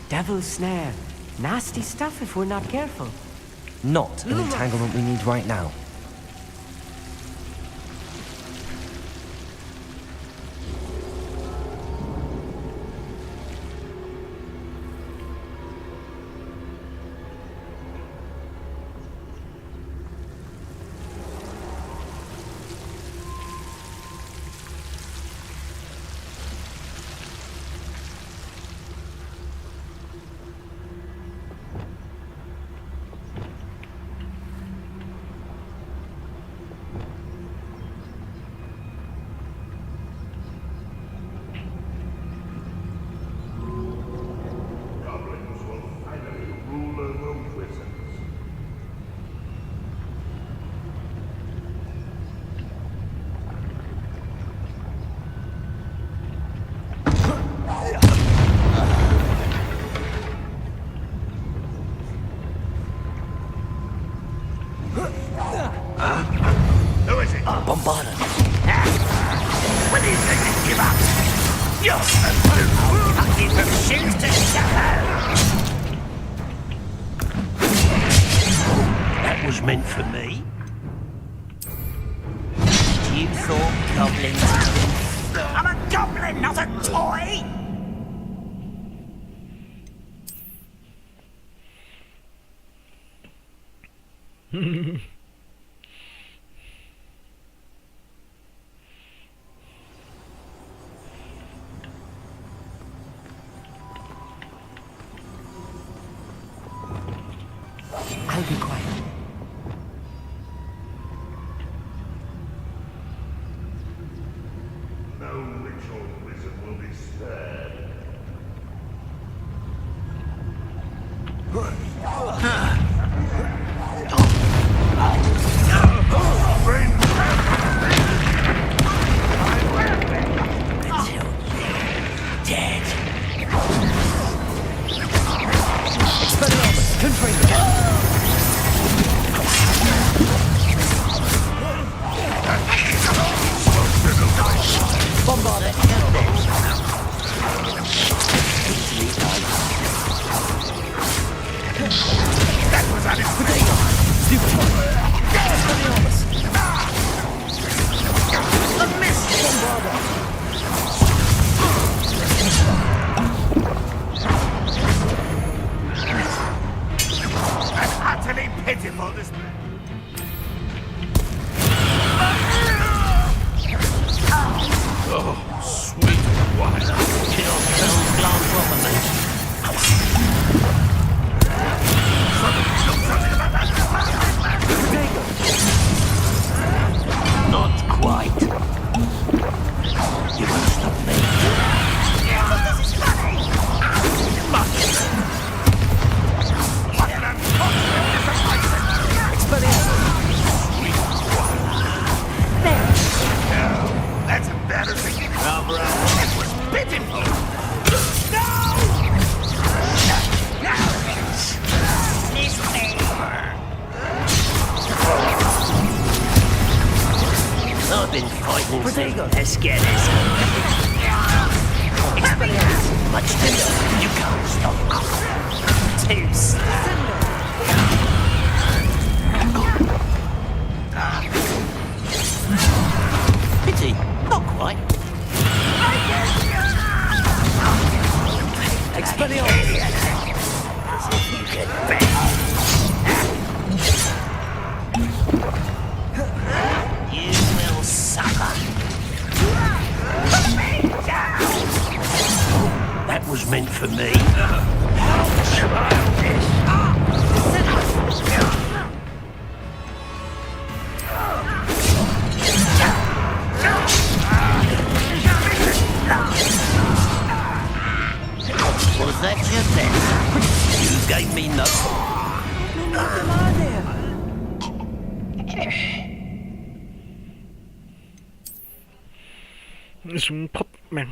Devil's snare. Nasty stuff if we're not careful. Not an entanglement we need right now. Bombarda. When is they to give up? You're I'll cut you from shins to shadow. That was meant for me. You thought goblins... I'm a goblin, not a toy! I'll be quiet. No ritual wizard will be spared. Dead. Expelliarmus, confringo. Bombarda. That was unexpected. Expelliarmus. A miss. Bombarda. And utterly pitiful this. Oh, sweet wine. Kill Khelh's glass properly. Not quite. You won't stop me. This is funny. What an unfortunate disappointment. Sweet wine. No, that's embarrassing. It was pitiful. No! It's over. I've been fighting some Escanes. Experience much tender. You can't stop. Too slow. Pity, not quite. been no... Súng phất mang.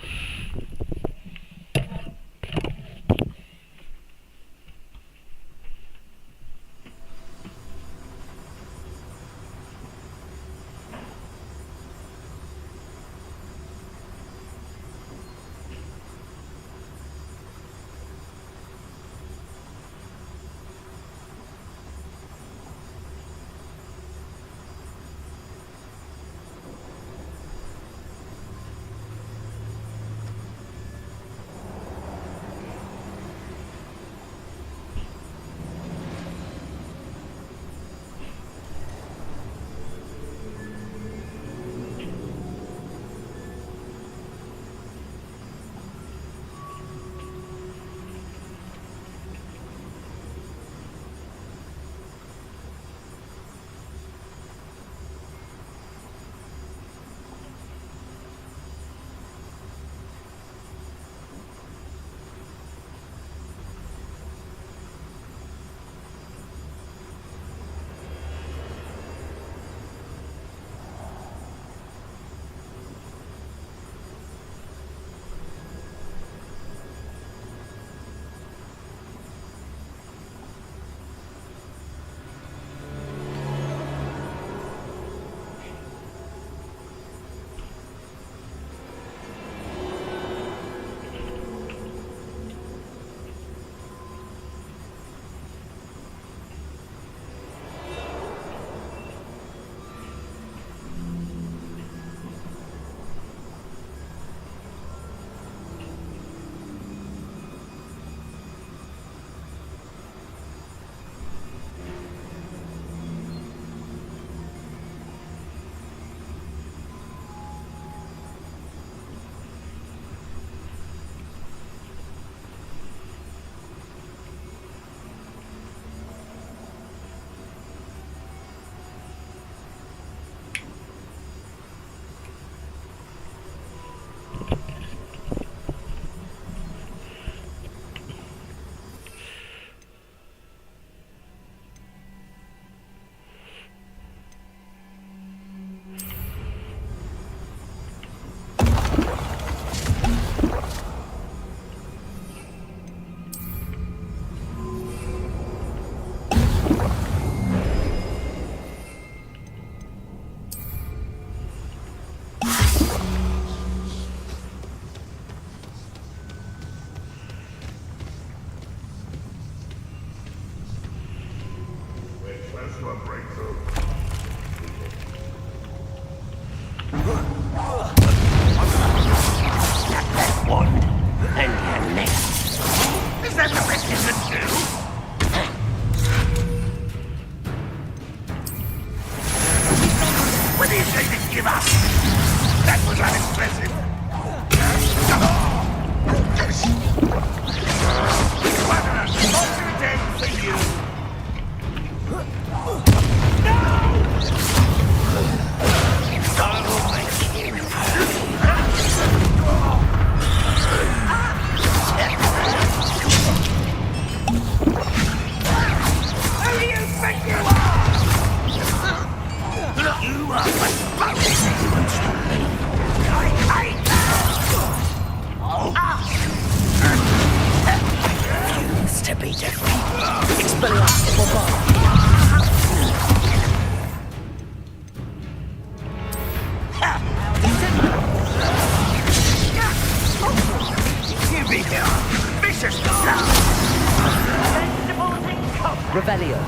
Revelio.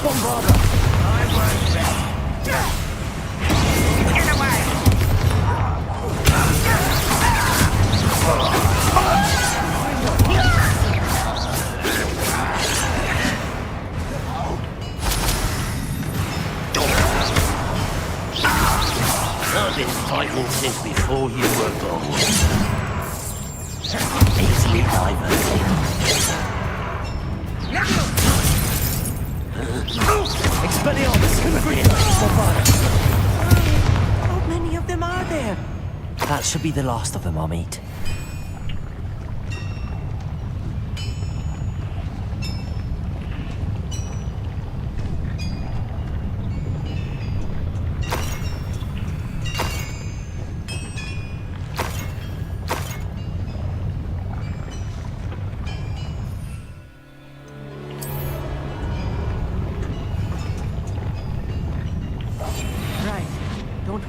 Bombarda. Get away! I've been fighting since before you were born. Easily diverted. Expelliarmus! How many of them are there? That should be the last of them I'll meet.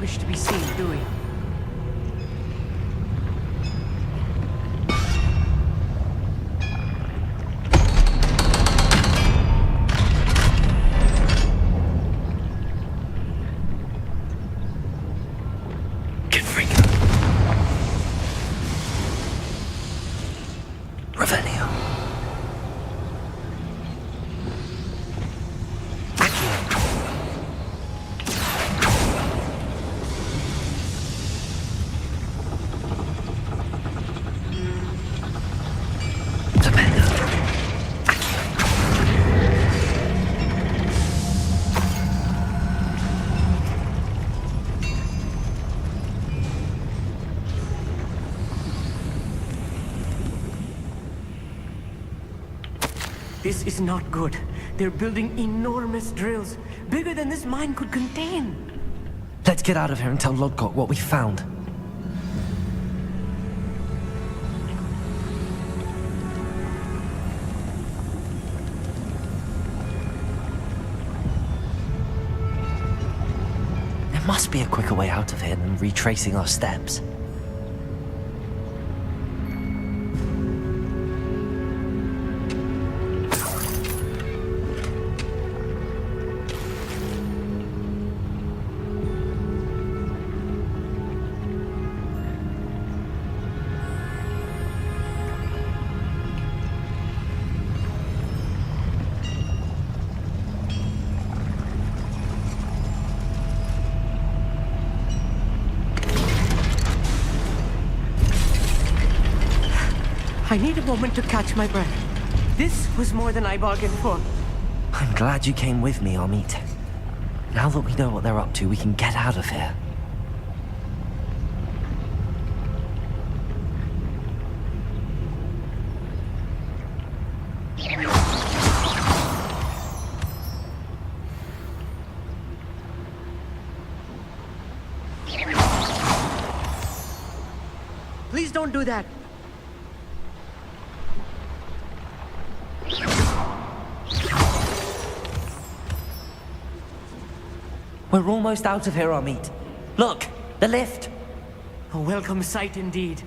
wish to be seen, do we? Revelio. This is not good. They're building enormous drills, bigger than this mine could contain. Let's get out of here and tell Lodgok what we found. There must be a quicker way out of here than retracing our steps. I need a moment to catch my breath. This was more than I bargained for. I'm glad you came with me, Amit. Now that we know what they're up to, we can get out of here. Please don't do that. We're almost out of here, Amit. Look, the lift. A welcome sight indeed.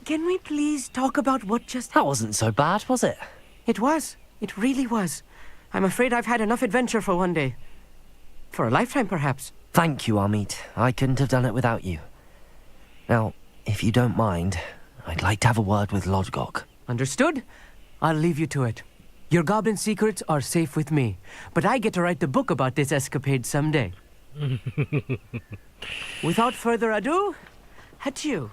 Can we please talk about what just... That wasn't so bad, was it? It was. It really was. I'm afraid I've had enough adventure for one day. For a lifetime, perhaps. Thank you, Amit. I couldn't have done it without you. Now, if you don't mind, I'd like to have a word with Lodgok. Understood? I'll leave you to it. Your goblin secrets are safe with me, but I get to write the book about this escapade someday. Without further ado, adieu.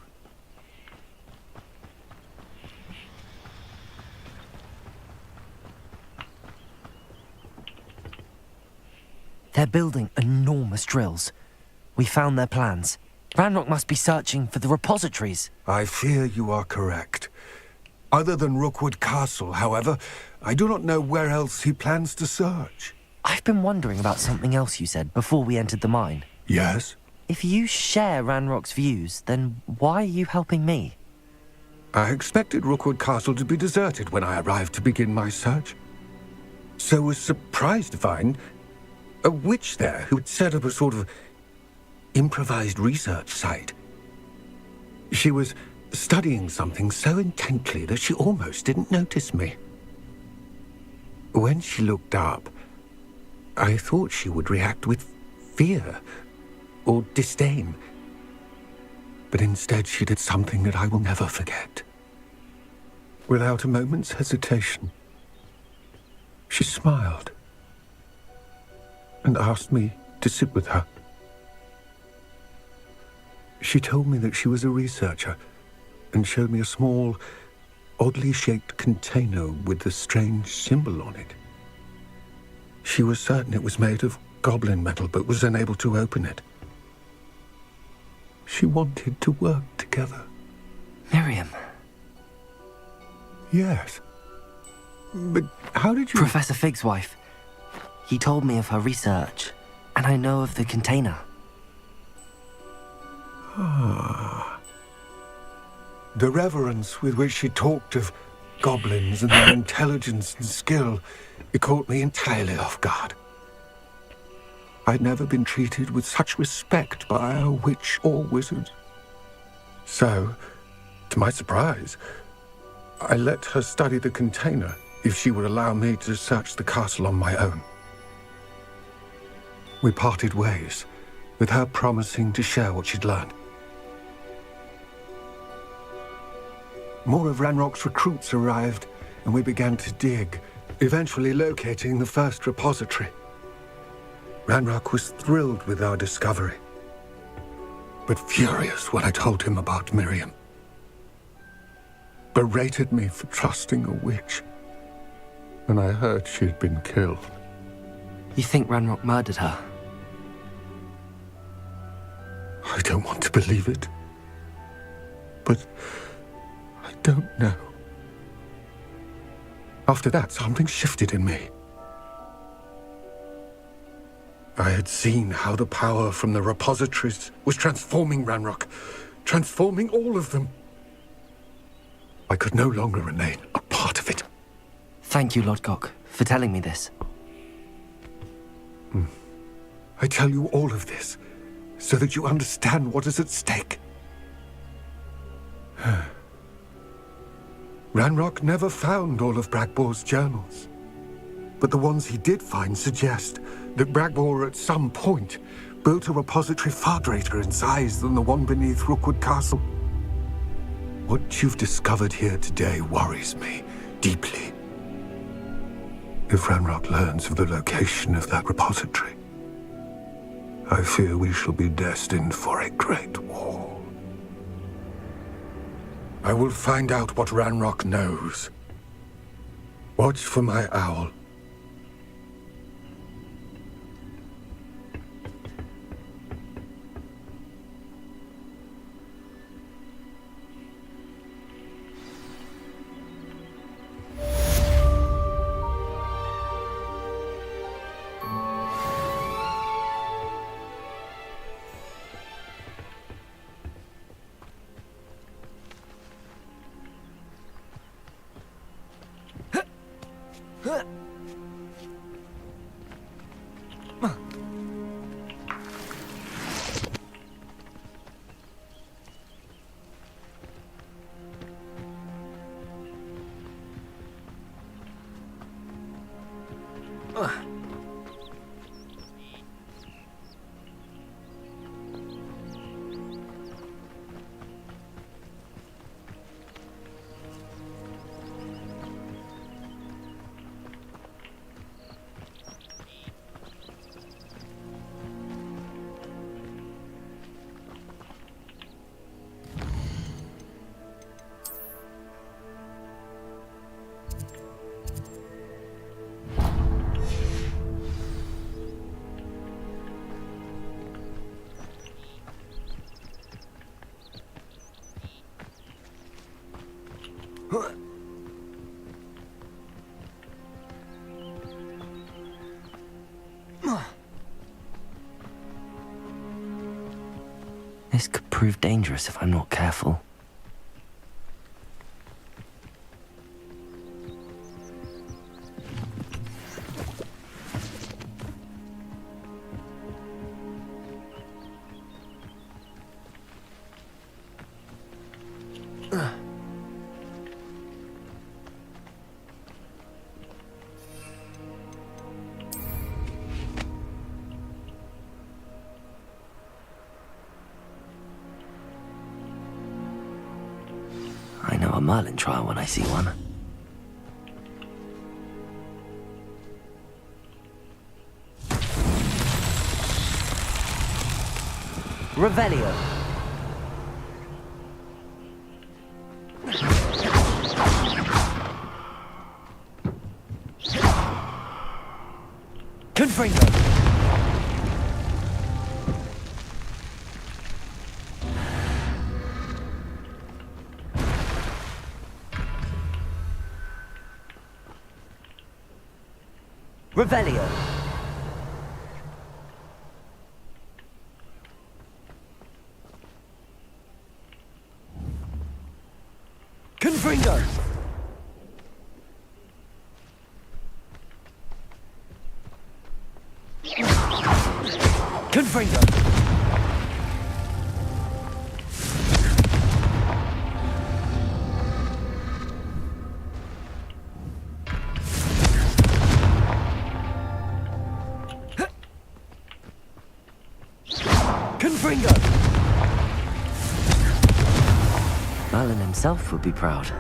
They're building enormous drills. We found their plans. Ranrock must be searching for the repositories. I fear you are correct. Other than Rookwood Castle, however, I do not know where else he plans to search. I've been wondering about something else you said before we entered the mine. Yes? If you share Ranrock's views, then why are you helping me? I expected Rookwood Castle to be deserted when I arrived to begin my search. So was surprised to find a witch there who had set up a sort of improvised research site. She was studying something so intently that she almost didn't notice me. When she looked up, I thought she would react with fear or disdain. But instead she did something that I will never forget. Without a moment's hesitation, she smiled and asked me to sit with her. She told me that she was a researcher and showed me a small, oddly shaped container with a strange symbol on it. She was certain it was made of goblin metal, but was unable to open it. She wanted to work together. Miriam. Yes. But how did you... Professor Fig's wife. He told me of her research, and I know of the container. Ah. The reverence with which she talked of goblins and their intelligence and skill, it caught me entirely off guard. I'd never been treated with such respect by a witch or wizard. So, to my surprise, I let her study the container if she would allow me to search the castle on my own. We parted ways, with her promising to share what she'd learned. More of Ranrock's recruits arrived, and we began to dig, eventually locating the first repository. Ranrock was thrilled with our discovery, but furious when I told him about Miriam. Berated me for trusting a witch, and I heard she'd been killed. You think Ranrock murdered her? I don't want to believe it, but I don't know. After that, something shifted in me. I had seen how the power from the repositories was transforming Ranrock, transforming all of them. I could no longer remain a part of it. Thank you, Lodgok, for telling me this. I tell you all of this so that you understand what is at stake. Ranrock never found all of Bragbor's journals, but the ones he did find suggest that Bragbor at some point built a repository far greater in size than the one beneath Rookwood Castle. What you've discovered here today worries me deeply. If Ranrock learns of the location of that repository, I fear we shall be destined for a great war. I will find out what Ranrock knows. Watch for my owl. This could prove dangerous if I'm not careful. I know a Merlin trial when I see one. Revelio. Confringo. Revelio. Confringo. Confringo. Confringo. Merlin himself would be proud.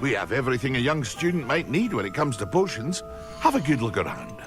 We have everything a young student might need when it comes to potions. Have a good look around.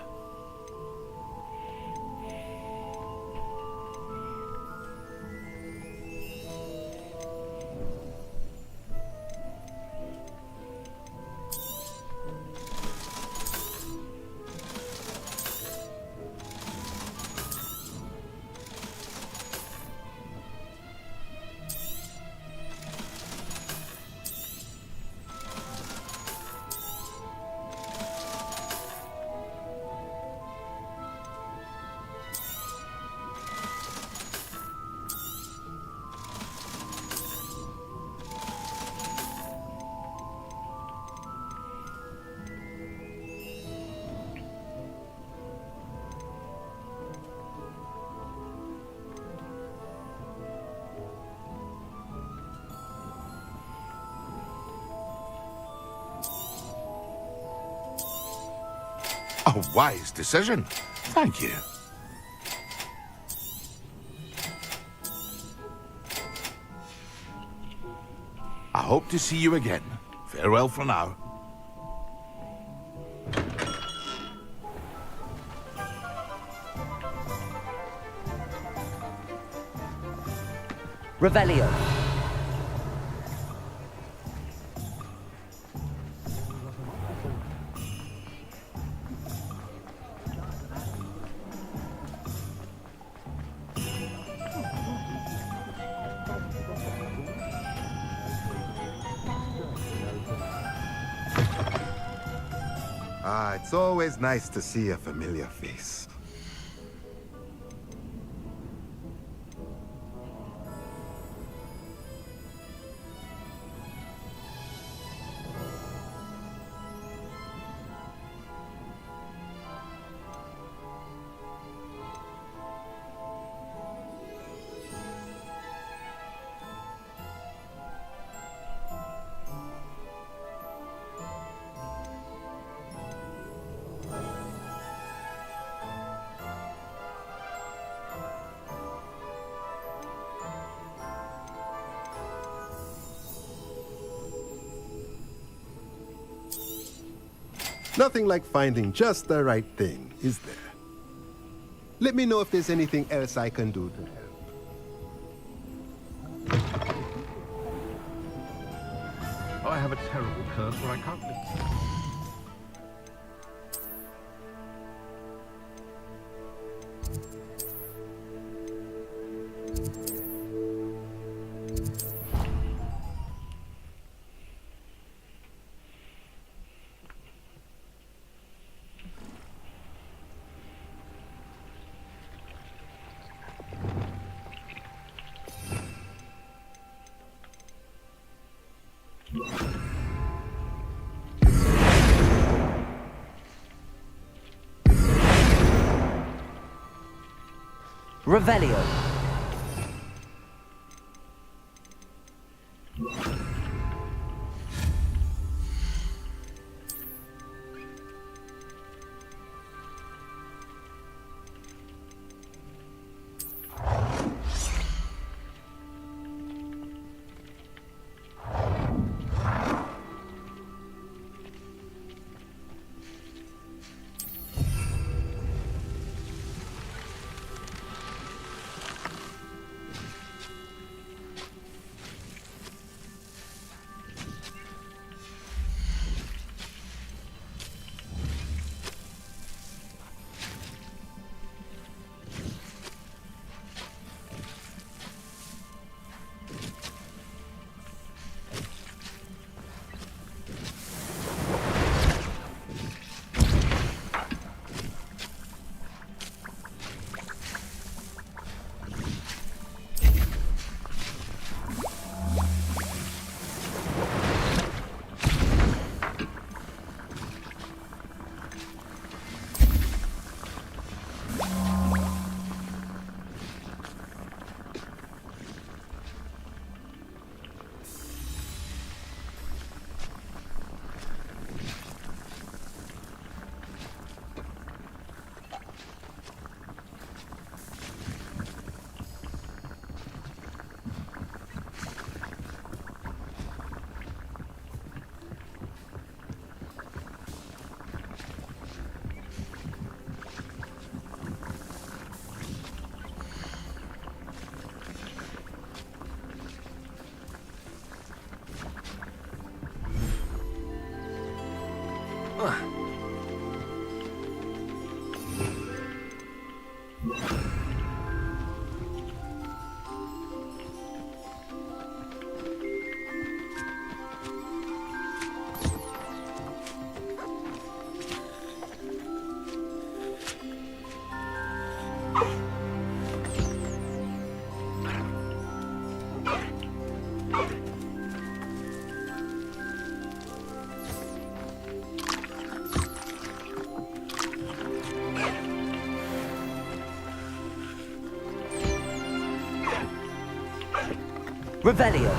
A wise decision. Thank you. I hope to see you again. Farewell for now. Revelio. It's always nice to see a familiar face. Nothing like finding just the right thing, is there? Let me know if there's anything else I can do to help. I have a terrible curse where I can't live. Revelio. Revelio.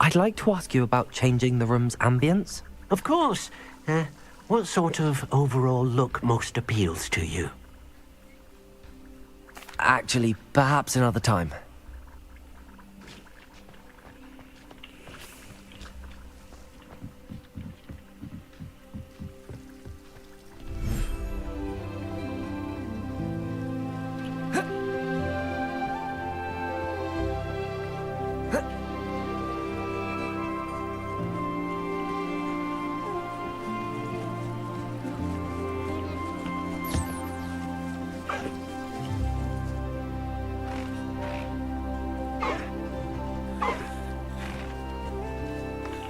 I'd like to ask you about changing the room's ambience. Of course. What sort of overall look most appeals to you? Actually, perhaps another time.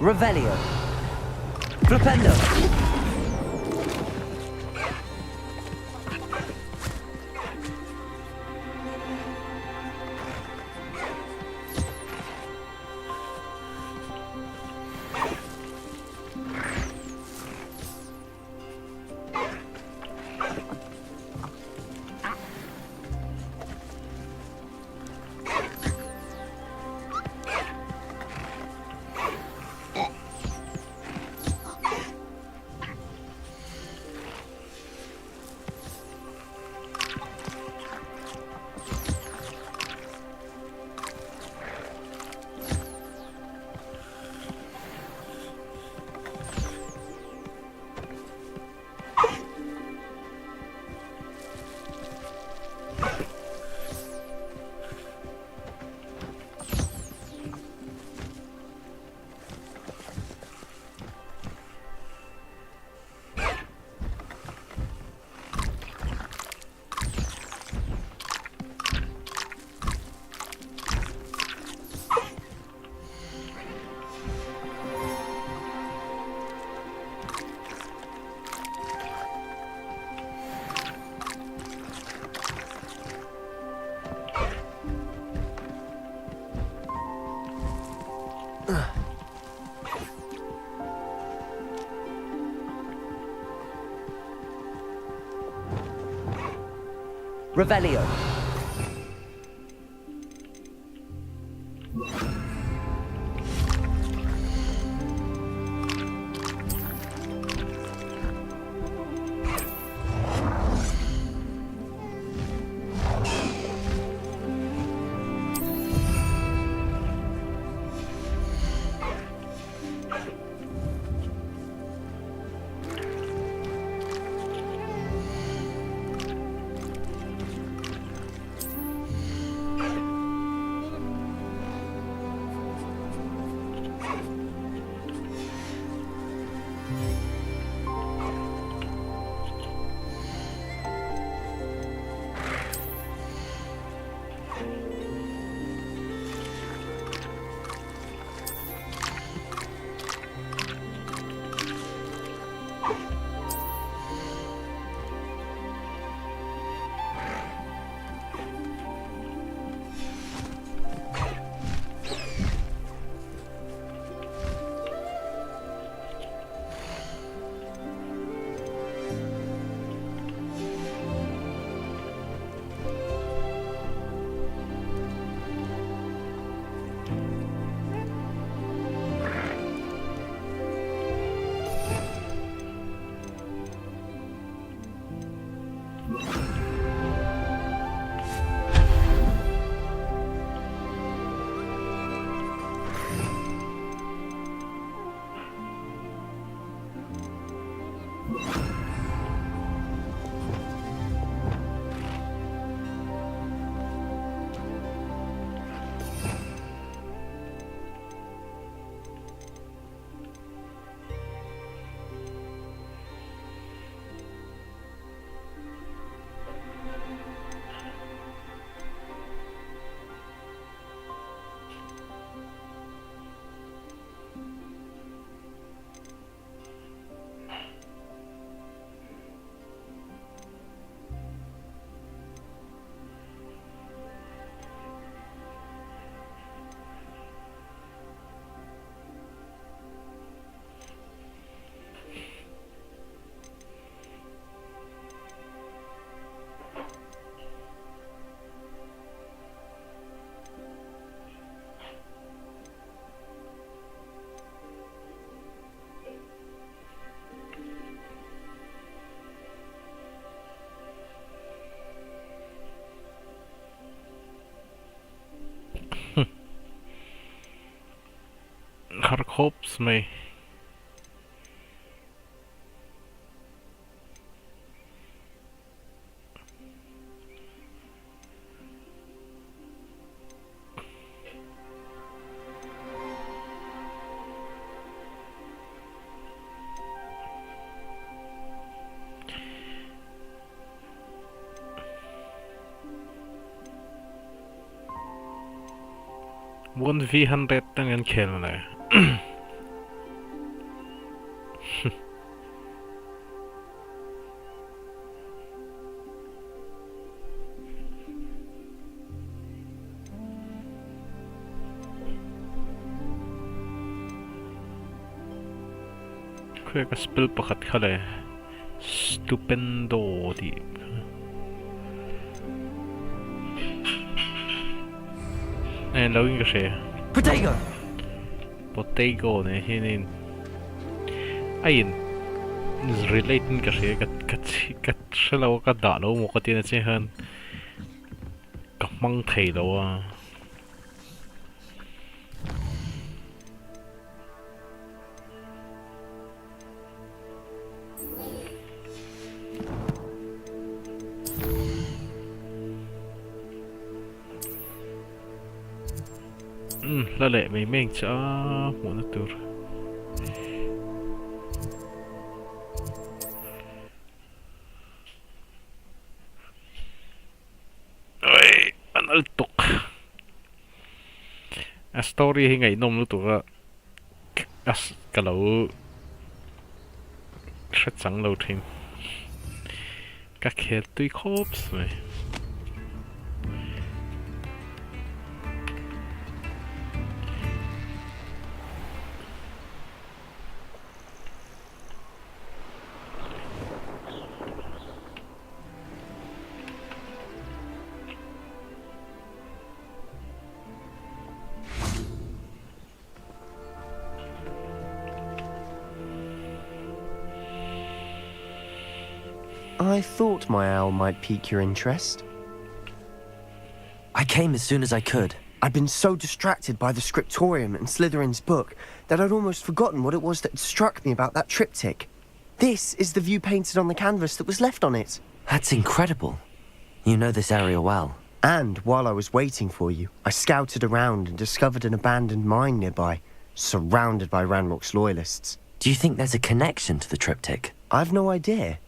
Revelio. Flipendo. Revelio. corpse me. One V100 dengan Khelh này. Kuya ka spell pakat Khelh. Stupendo di. En laging kasi. Potato na hinin. Ayun. Relate kasi kat sila ka dalo mo ka tinasihan. Kamang tayo ah. Lale may meng cha monitor. Ay, analtok. A story hinga inom luto ka. As kalau set sang lâu thêm. Các Khelh tuy corpse này. I thought my owl might pique your interest. I came as soon as I could. I'd been so distracted by the scriptorium and Slytherin's book that I'd almost forgotten what it was that struck me about that triptych. This is the view painted on the canvas that was left on it. That's incredible. You know this area well. And while I was waiting for you, I scouted around and discovered an abandoned mine nearby, surrounded by Ranrock's loyalists. Do you think there's a connection to the triptych? I've no idea.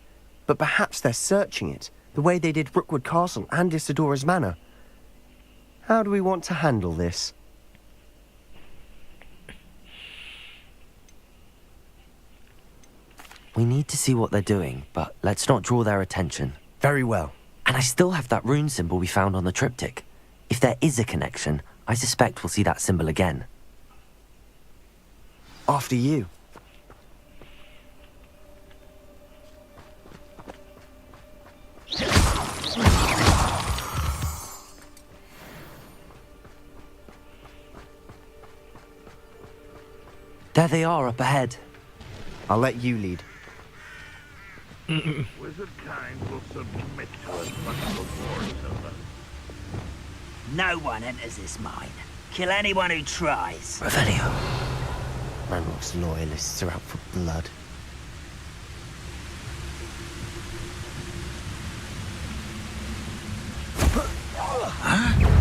But perhaps they're searching it, the way they did Rookwood Castle and Isidora's Manor. How do we want to handle this? We need to see what they're doing, but let's not draw their attention. Very well. And I still have that rune symbol we found on the triptych. If there is a connection, I suspect we'll see that symbol again. After you. There they are, up ahead. I'll let you lead. Wizard kind will submit to as much reward of us. No one enters this mine. Kill anyone who tries. Revelio. Ranrock's loyalists are out for blood.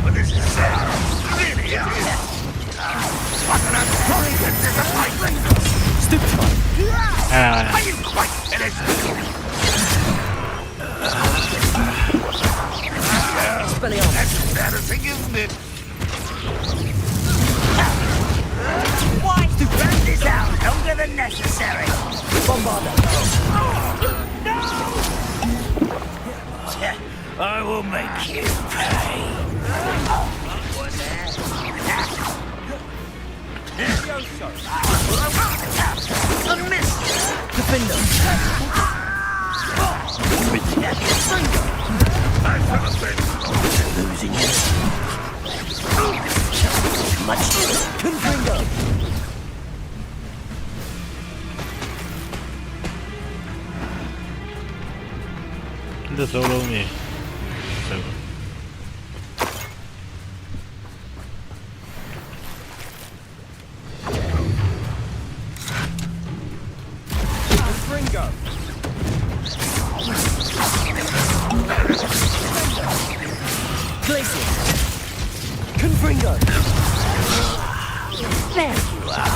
What does it say? Really? What an appalling disappointment! Stupid! Are you quite finished? That's embarrassing, isn't it? Why to burn this out longer than necessary? Bombarda! No! I will make you pay. What was that? A miss! Defender! Losing you. Much Confringo! The solo me. So. Confringo! Glacier! Confringo! There you are!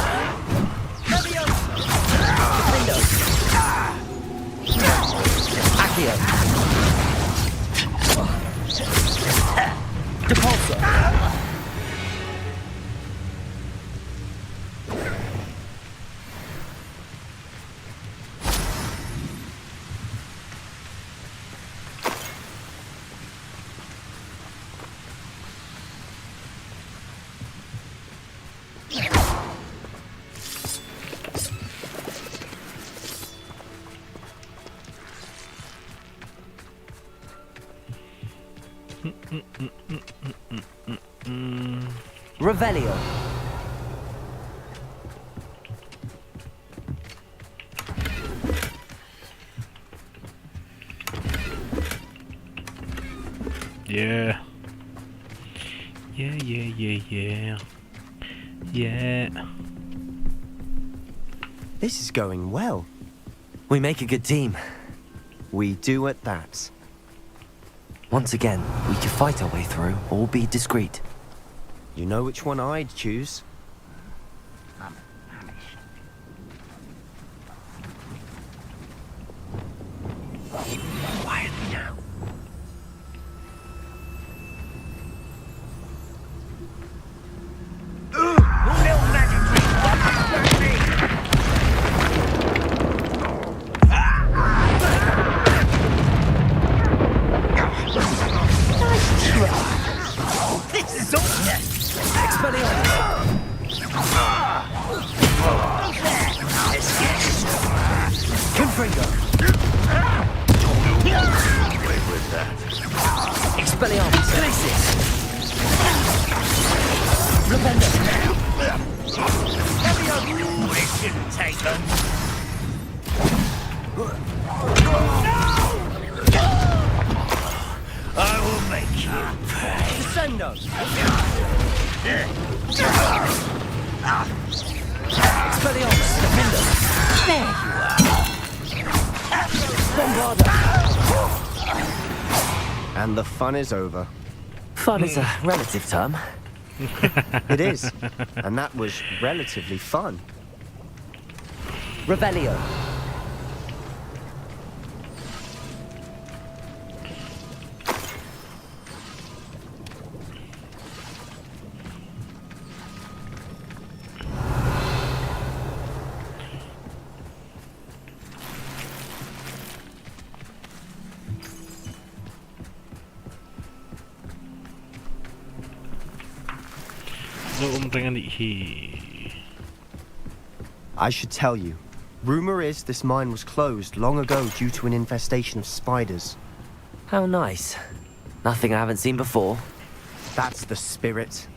Confringo! Accio! Depulso! Revelio. Yeah. Yeah. This is going well. We make a good team. We do at that. Once again, we could fight our way through or be discreet. You know which one I'd choose? Quietly now. And the fun is over. Fun is a relative term. It is. And that was relatively fun. Revelio. I should tell you. Rumor is this mine was closed long ago due to an infestation of spiders. How nice. Nothing I haven't seen before. That's the spirit.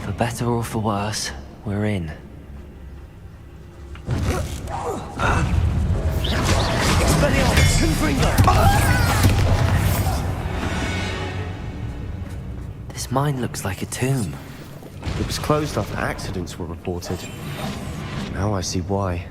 For better or for worse, we're in. This mine looks like a tomb. It was closed after accidents were reported. Now I see why.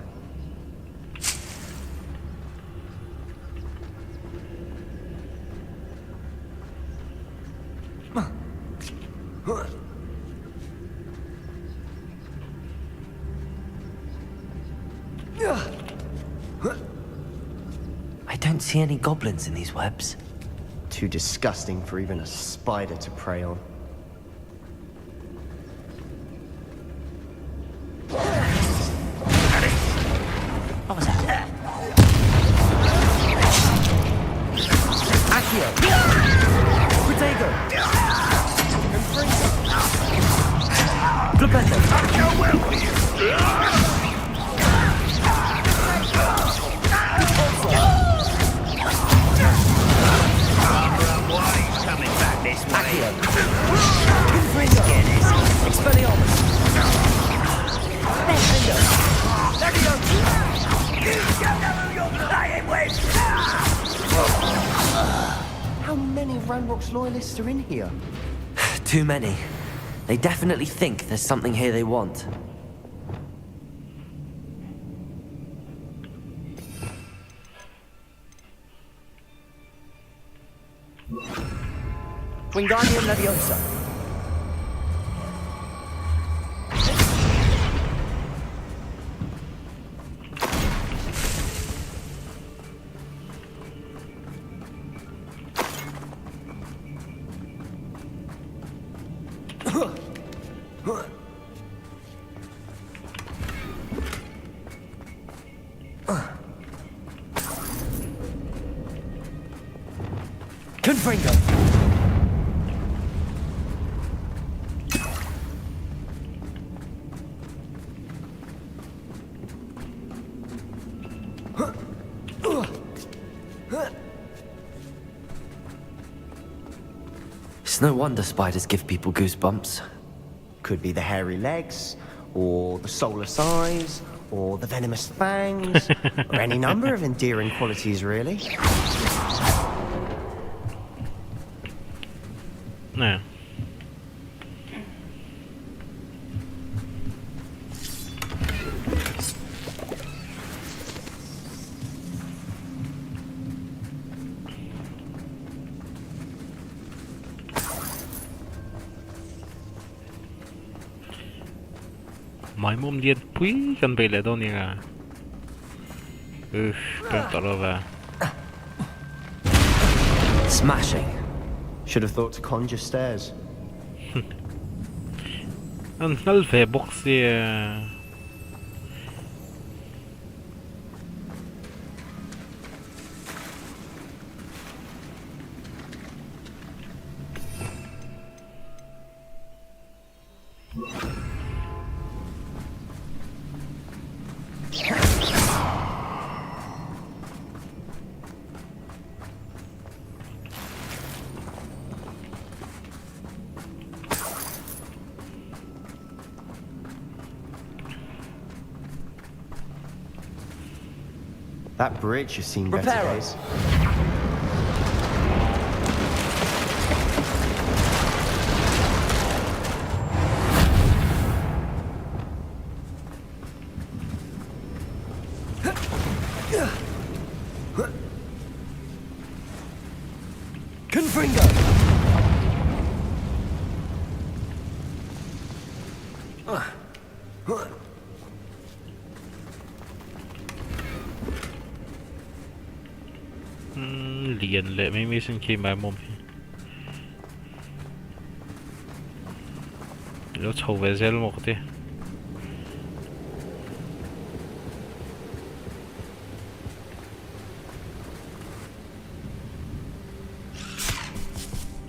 I don't see any goblins in these webs. Too disgusting for even a spider to prey on. What was that? Accio! Protego! Flipendo! Coming back this way. Expelliarmus! Ranrock's loyalists are in here? Too many. They definitely think there's something here they want. Wingardium Leviosa. Confringo! It's no wonder spiders give people goosebumps. Could be the hairy legs, or the soulless eyes, or the venomous fangs, or any number of endearing qualities, really. No. Maymun diye kan byle då ni. Puntar över. Smashing. Should have thought to conjure stairs. En halvbox i That bridge has seen better Reparo. days. Confringo. Liền lệ mấy mấy sinh khi mà mồm nó chầu về zel một tí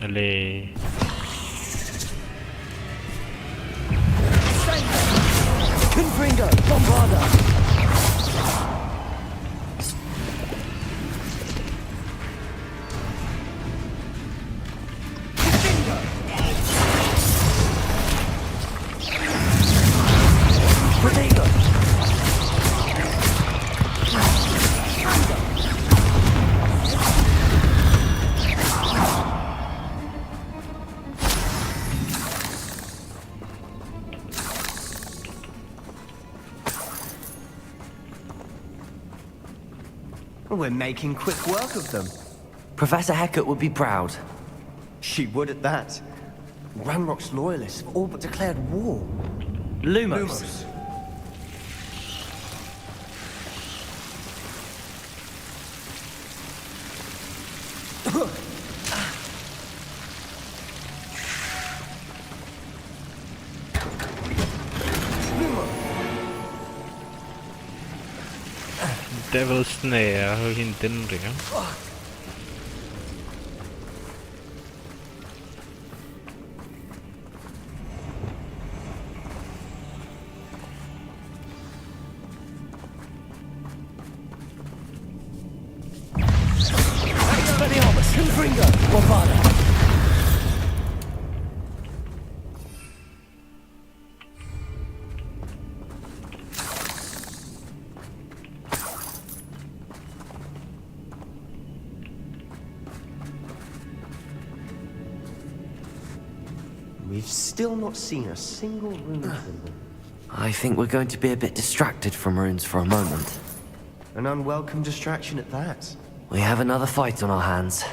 lệ Confringo. Bombarda. We're making quick work of them. Professor Hecat would be proud. She would at that. Ranrock's loyalists have all but declared war. Lumos. Devil's Snare har inte en ring. Expelliarmus. Confringo. Bombarda. still not seen a single rune symbol. I think we're going to be a bit distracted from runes for a moment. An unwelcome distraction at that. We have another fight on our hands.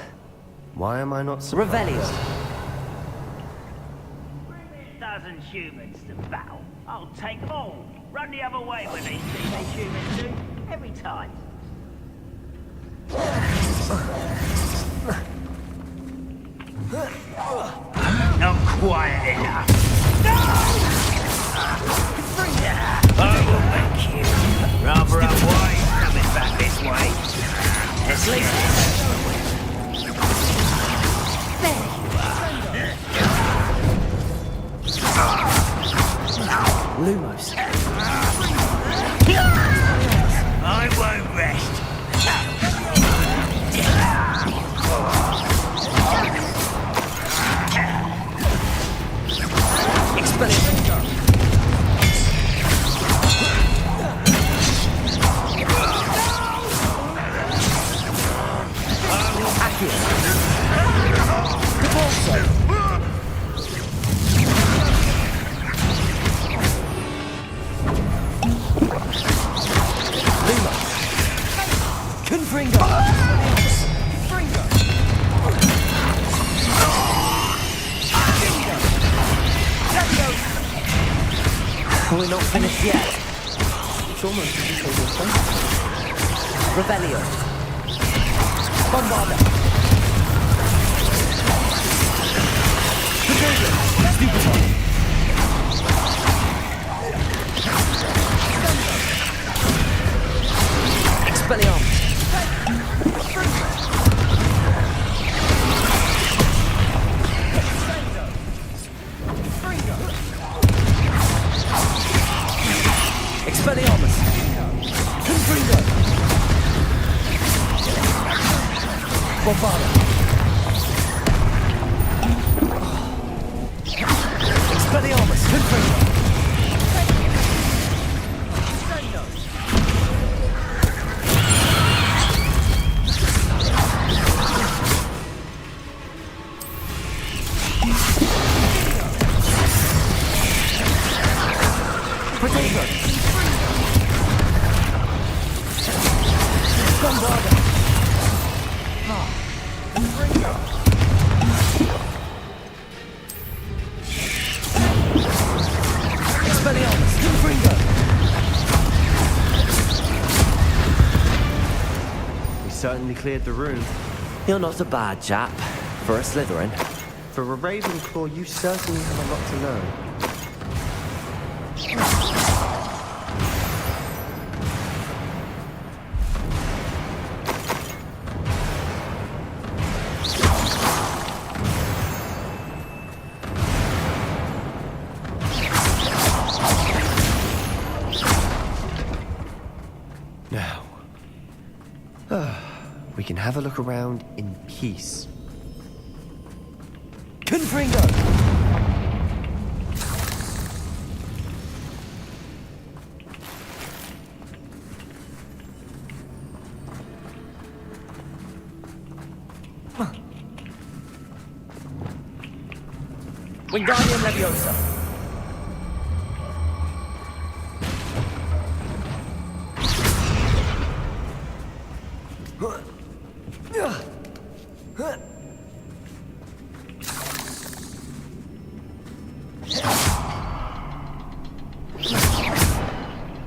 Why am I not surprised? Revelio. Dozen humans to battle. I'll take them all. Run the other way with these teenage humans do. Every time. Not quiet enough. No! I will make you. Rather unwise coming back this way. Let's leave. Lumos. I won't rest. We're not finished yet. It's almost as if they were finished. Revelio. Bombarda. Stupefy. Expelliarmus. Expelliarmus! Confringo! Bombarda! Expelliarmus! Confringo! Potato! Bombarda! Expelliarmus! Confringo! We certainly cleared the room. You're not a bad chap for a Slytherin. For a Ravenclaw, you certainly have a lot to learn. Now, we can have a look around in peace. Confringo! Wingardium Leviosa!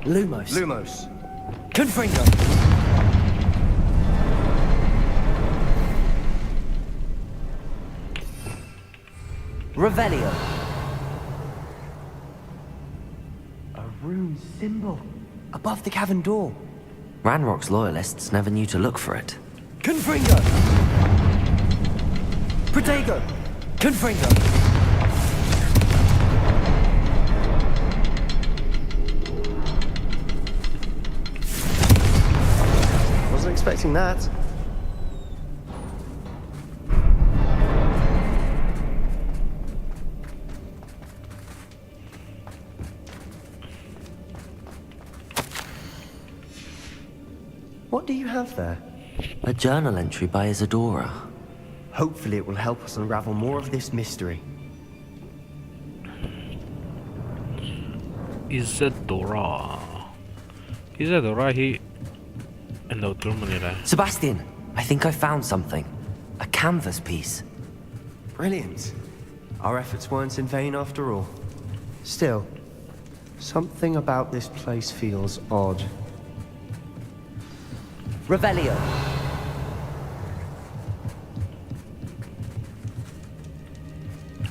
Lumos. Lumos. Confringo. Revelio. A rune symbol above the cavern door. Ranrock's loyalists never knew to look for it. Confringo. Protego. Confringo. Wasn't expecting that. What do you have there? A journal entry by Isadora. Hopefully it will help us unravel more of this mystery. Isadora. Isadora هي لو ترمني. Sebastian, I think I found something. A canvas piece. Brilliant. Our efforts weren't in vain after all. Still, something about this place feels odd. Revelio.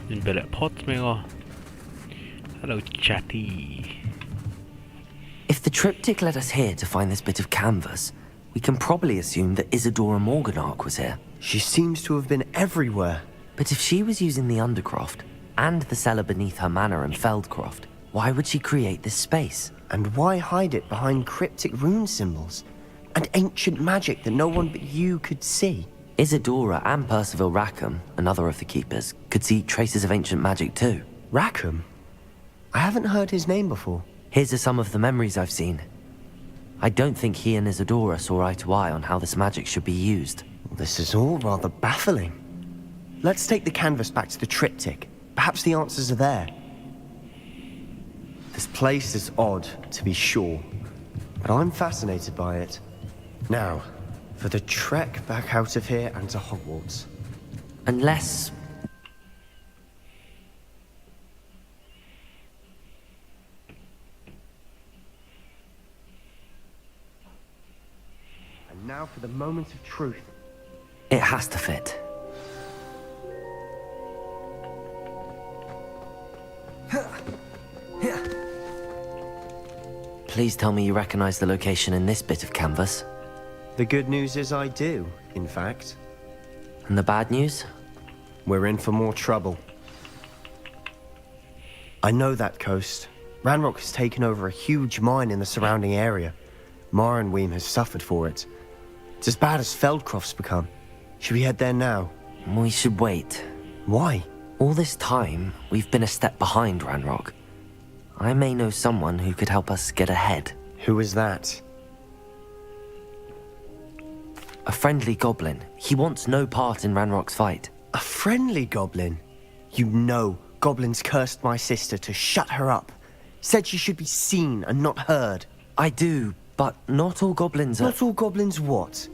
Inbilla potmingar. Hello, chatty. If the triptych led us here to find this bit of canvas, we can probably assume that Isadora Morganark was here. She seems to have been everywhere. But if she was using the Undercroft, and the cellar beneath her manor in Feldcroft, why would she create this space? And why hide it behind cryptic rune symbols? And ancient magic that no one but you could see? Isadora and Percival Rackham, another of the keepers, could see traces of ancient magic too. Rackham? I haven't heard his name before. Here's some of the memories I've seen. I don't think he and Isadora saw eye to eye on how this magic should be used. This is all rather baffling. Let's take the canvas back to the triptych. Perhaps the answers are there. This place is odd, to be sure, but I'm fascinated by it. Now, for the trek back out of here and to Hogwarts. Unless... And now for the moment of truth. It has to fit. Please tell me you recognize the location in this bit of canvas. The good news is I do, in fact. And the bad news? We're in for more trouble. I know that coast. Ranrock has taken over a huge mine in the surrounding area. Mornweem has suffered for it. It's as bad as Feldcroft's become. Should we head there now? We should wait. Why? All this time, we've been a step behind Ranrock. I may know someone who could help us get ahead. Who is that? A friendly goblin. He wants no part in Ranrock's fight. A friendly goblin? You know goblins cursed my sister to shut her up. Said she should be seen and not heard. I do, but not all goblins are... Not all goblins what?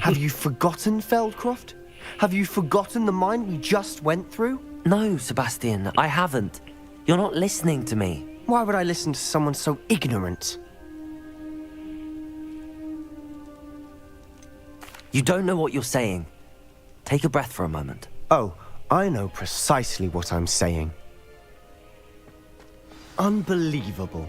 Have you forgotten Feldcroft? Have you forgotten the mine we just went through? No, Sebastian, I haven't. You're not listening to me. Why would I listen to someone so ignorant? You don't know what you're saying. Take a breath for a moment. Oh, I know precisely what I'm saying. Unbelievable.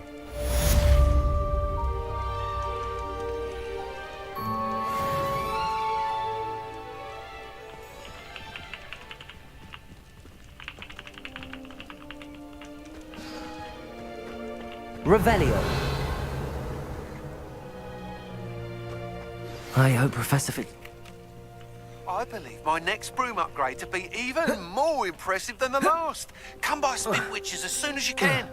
Revelio. I hope Professor I believe my next broom upgrade to be even more impressive than the last. Come by Spin Witches as soon as you can.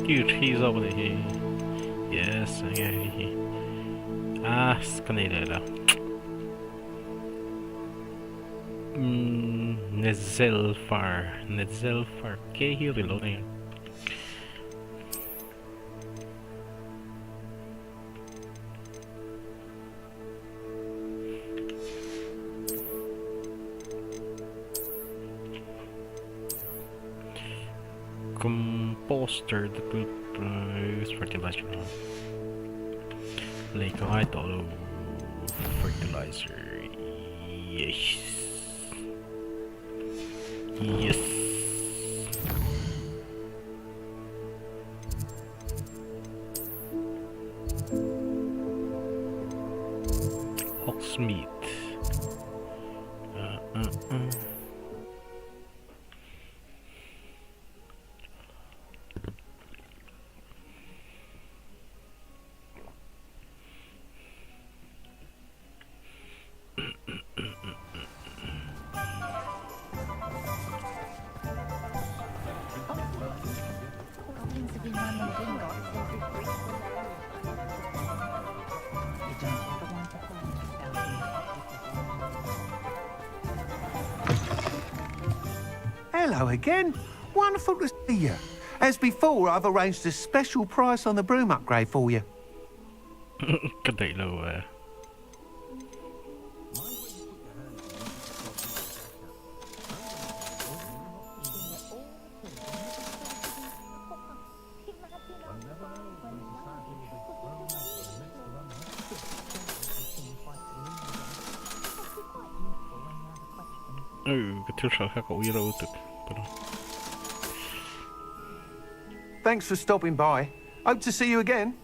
Djurskis av det. Yes, ska ni leda. Nezelfar. Okay, here reloading. Composter, the poop use fertilizer. Lake of high dollar fertilizer. Yes. Yes. Ox meat. Hello again. Wonderful to see you. As before, I've arranged a special price on the broom upgrade for you. Good day, low. Thanks for stopping by. Hope to see you again.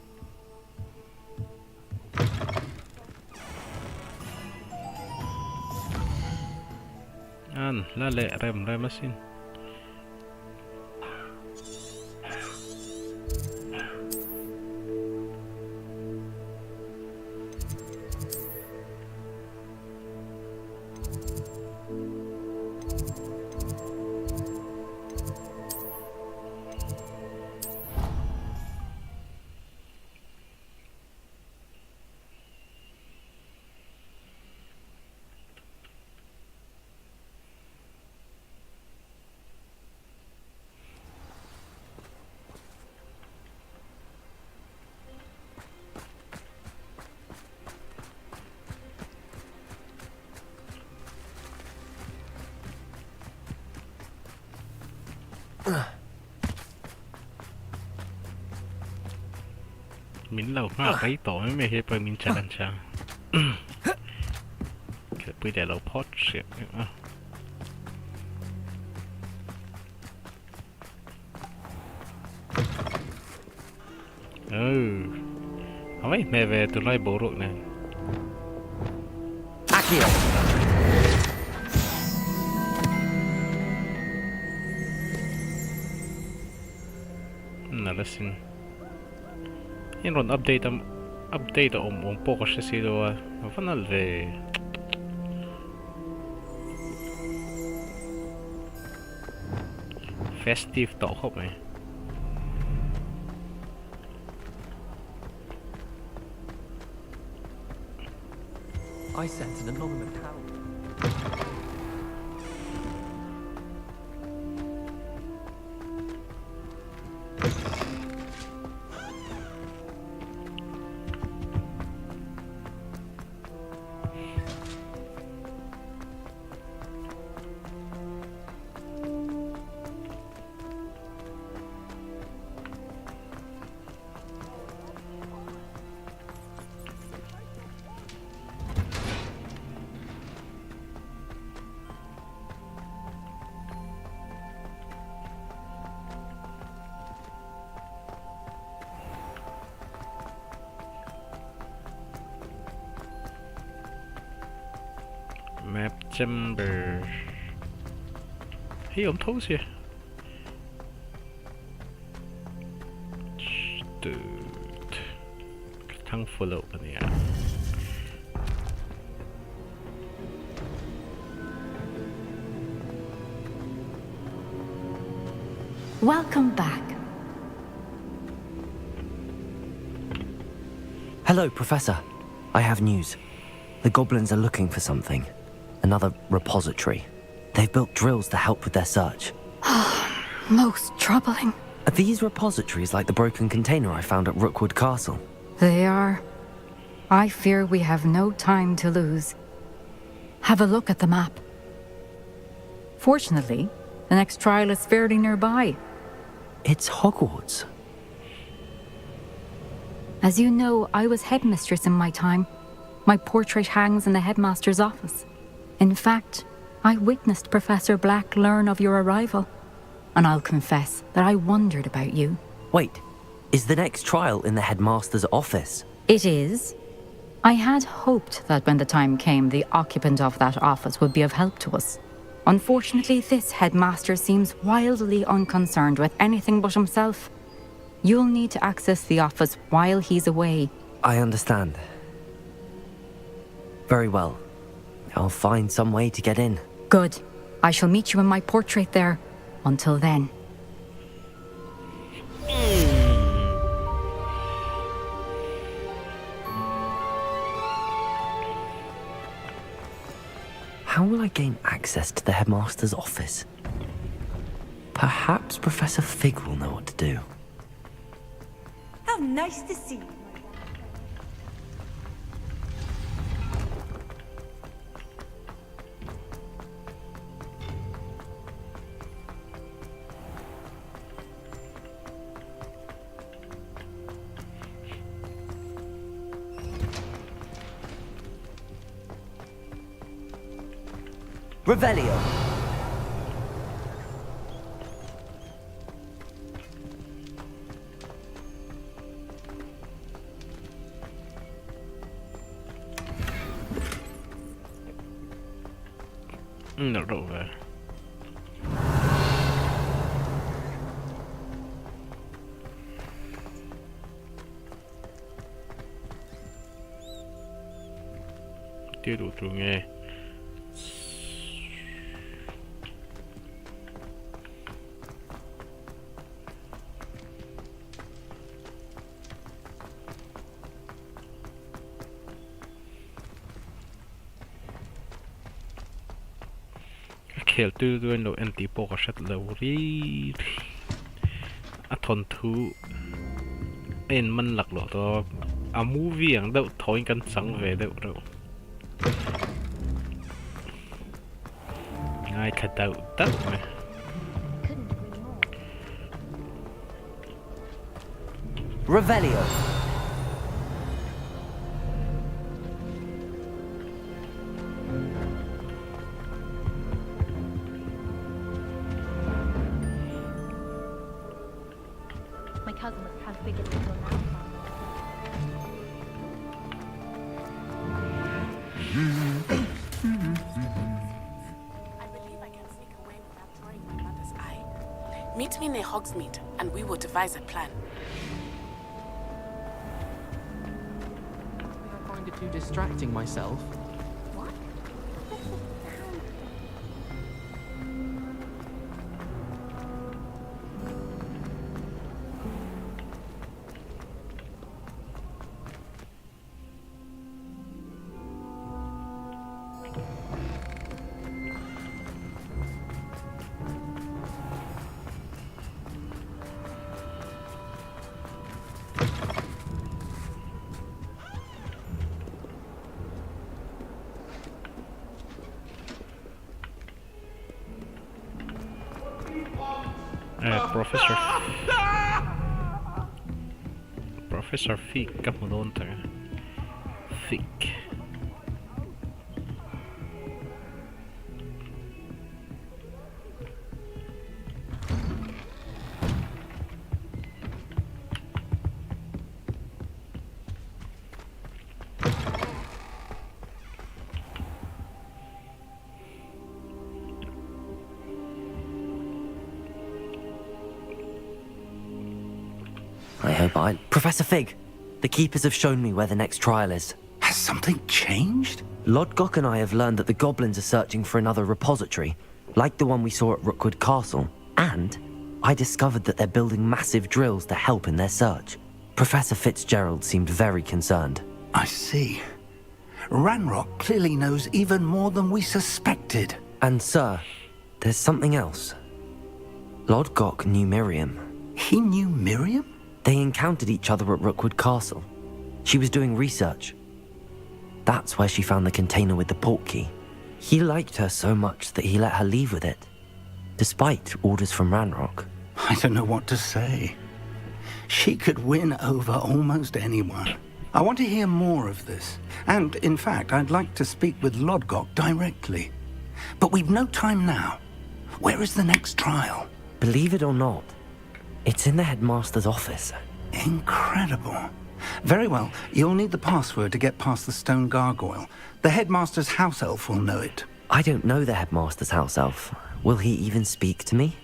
Lale, remasin. Mình lâu ha cái tổ mới hay bởi mình challenge chăng. Cái bây giờ lâu pot shit. Mấy mẹ về tụi nó bổ rụi này. Akio. Nalasin. In ron update om poco siya silo vanal ve. Festive tawh me. I sense an anonymous power. Map chamber. Hey, om thấu gì? Dude. Thằng follow bên này. Welcome back. Hello, Professor. I have news. The goblins are looking for something. Another repository. They've built drills to help with their search. Most troubling. Are these repositories like the broken container I found at Rookwood Castle? They are. I fear we have no time to lose. Have a look at the map. Fortunately, the next trial is fairly nearby. It's Hogwarts. As you know, I was headmistress in my time. My portrait hangs in the headmaster's office. In fact, I witnessed Professor Black learn of your arrival. And I'll confess that I wondered about you. Wait, is the next trial in the headmaster's office? It is. I had hoped that when the time came, the occupant of that office would be of help to us. Unfortunately, this headmaster seems wildly unconcerned with anything but himself. You'll need to access the office while he's away. I understand. Very well. I'll find some way to get in. Good. I shall meet you in my portrait there. Until then. How will I gain access to the headmaster's office? Perhaps Professor Fig will know what to do. How nice to see you. Revelio. No, dove? Tiêu đủ trường nghề. Khelh tu doin lo anti poka shat lo ri a thon thu en man lak lo to a movie ang deuh thoin kan sang ve deuh ro ngai kha deuh tak me Revelio. My cousin was transfigured into a mouse. I believe I can sneak away without drawing my mother's eye. Meet me near Hogsmeade, and we will devise a plan. I find it too distracting myself. Professor Fig ka mo doon taga. Fig. Professor Fig, the Keepers have shown me where the next trial is. Has something changed? Lodgok and I have learned that the goblins are searching for another repository, like the one we saw at Rookwood Castle. And I discovered that they're building massive drills to help in their search. Professor Fitzgerald seemed very concerned. I see. Ranrock clearly knows even more than we suspected. And sir, there's something else. Lord Gok knew Miriam. He knew Miriam? They encountered each other at Rookwood Castle. She was doing research. That's where she found the container with the port key. He liked her so much that he let her leave with it, despite orders from Ranrock. I don't know what to say. She could win over almost anyone. I want to hear more of this. And, in fact, I'd like to speak with Lodgok directly. But we've no time now. Where is the next trial? Believe it or not, it's in the headmaster's office. Incredible. Very well. You'll need the password to get past the stone gargoyle. The headmaster's house elf will know it. I don't know the headmaster's house elf. Will he even speak to me?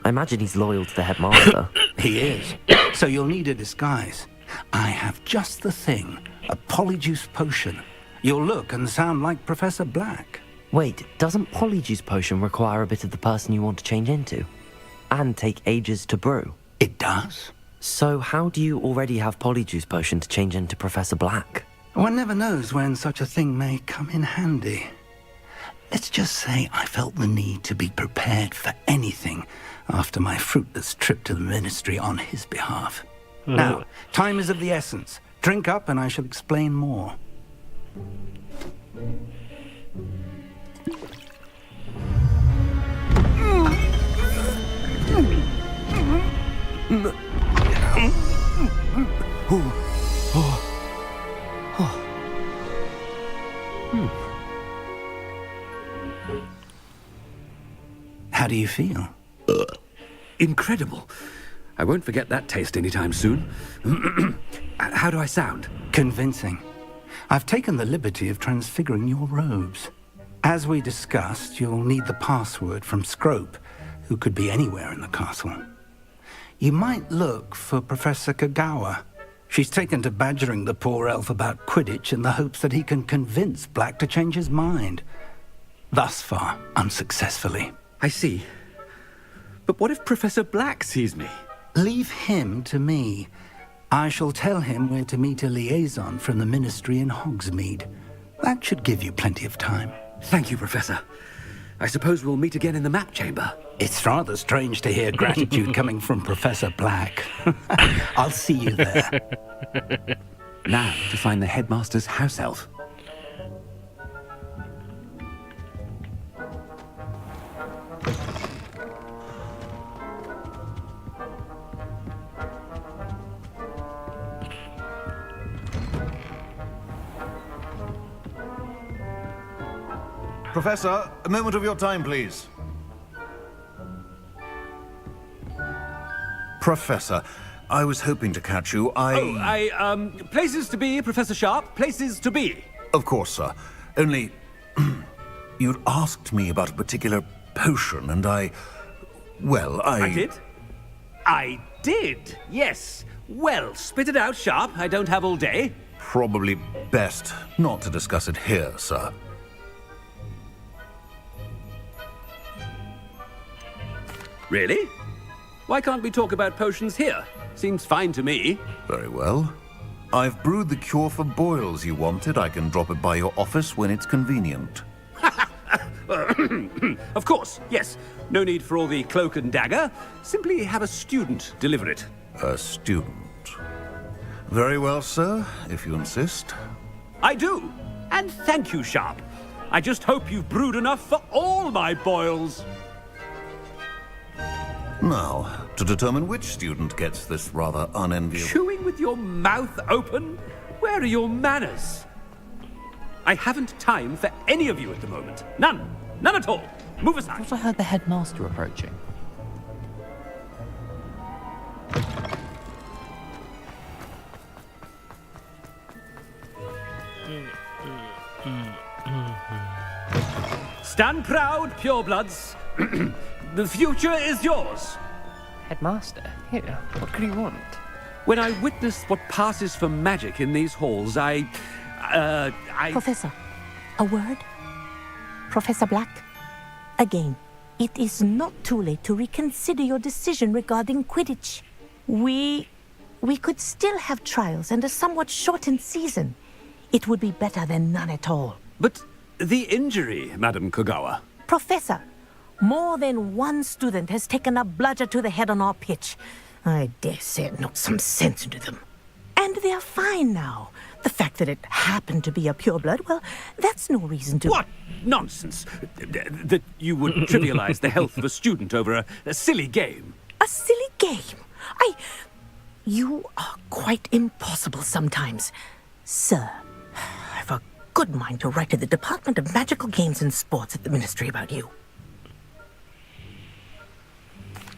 I imagine he's loyal to the headmaster. He is. So you'll need a disguise. I have just the thing. A polyjuice potion. You'll look and sound like Professor Black. Wait, doesn't polyjuice potion require a bit of the person you want to change into? And take ages to brew? It does. So how do you already have polyjuice potion to change into Professor Black? One never knows when such a thing may come in handy. Let's just say I felt the need to be prepared for anything after my fruitless trip to the ministry on his behalf. Now, time is of the essence. Drink up and I shall explain more. How do you feel? Incredible. I won't forget that taste anytime soon. How do I sound? Convincing. I've taken the liberty of transfiguring your robes. As we discussed, you'll need the password from Scrope, who could be anywhere in the castle. You might look for Professor Kagawa. She's taken to badgering the poor elf about Quidditch in the hopes that he can convince Black to change his mind. Thus far, unsuccessfully. I see. But what if Professor Black sees me? Leave him to me. I shall tell him where to meet a liaison from the ministry in Hogsmeade. That should give you plenty of time. Thank you, Professor. I suppose we'll meet again in the map chamber. It's rather strange to hear gratitude coming from Professor Black. I'll see you there. Now to find the headmaster's house elf. Professor, a moment of your time, please. Professor, I was hoping to catch you. Places to be, Professor Sharp. Places to be. Of course, sir. Only, you'd asked me about a particular potion, and I did? I did, yes. Well, spit it out, Sharp. I don't have all day. Probably best not to discuss it here, sir. Really? Why can't we talk about potions here? Seems fine to me. Very well. I've brewed the cure for boils you wanted. I can drop it by your office when it's convenient. Of course, yes. No need for all the cloak and dagger. Simply have a student deliver it. A student. Very well, sir, if you insist. I do. And thank you, Sharp. I just hope you've brewed enough for all my boils. Now, to determine which student gets this rather unenviable... Chewing with your mouth open? Where are your manners? I haven't time for any of you at the moment. None. None at all. Move aside. I thought I heard the headmaster approaching. Stand proud, purebloods. The future is yours. Headmaster, here, what could you want? When I witness what passes for magic in these halls, I... Professor, a word? Professor Black? Again, it is not too late to reconsider your decision regarding Quidditch. We we could still have trials and a somewhat shortened season. It would be better than none at all. But the injury, Madam Kogawa. Professor, more than one student has taken a bludger to the head on our pitch. I dare say it knocked some sense into them. And they're fine now. The fact that it happened to be a pureblood, well, that's no reason to... What nonsense! That you would trivialize the health of a student over a silly game. A silly game? You are quite impossible sometimes. Sir, I've a good mind to write to the Department of Magical Games and Sports at the Ministry about you.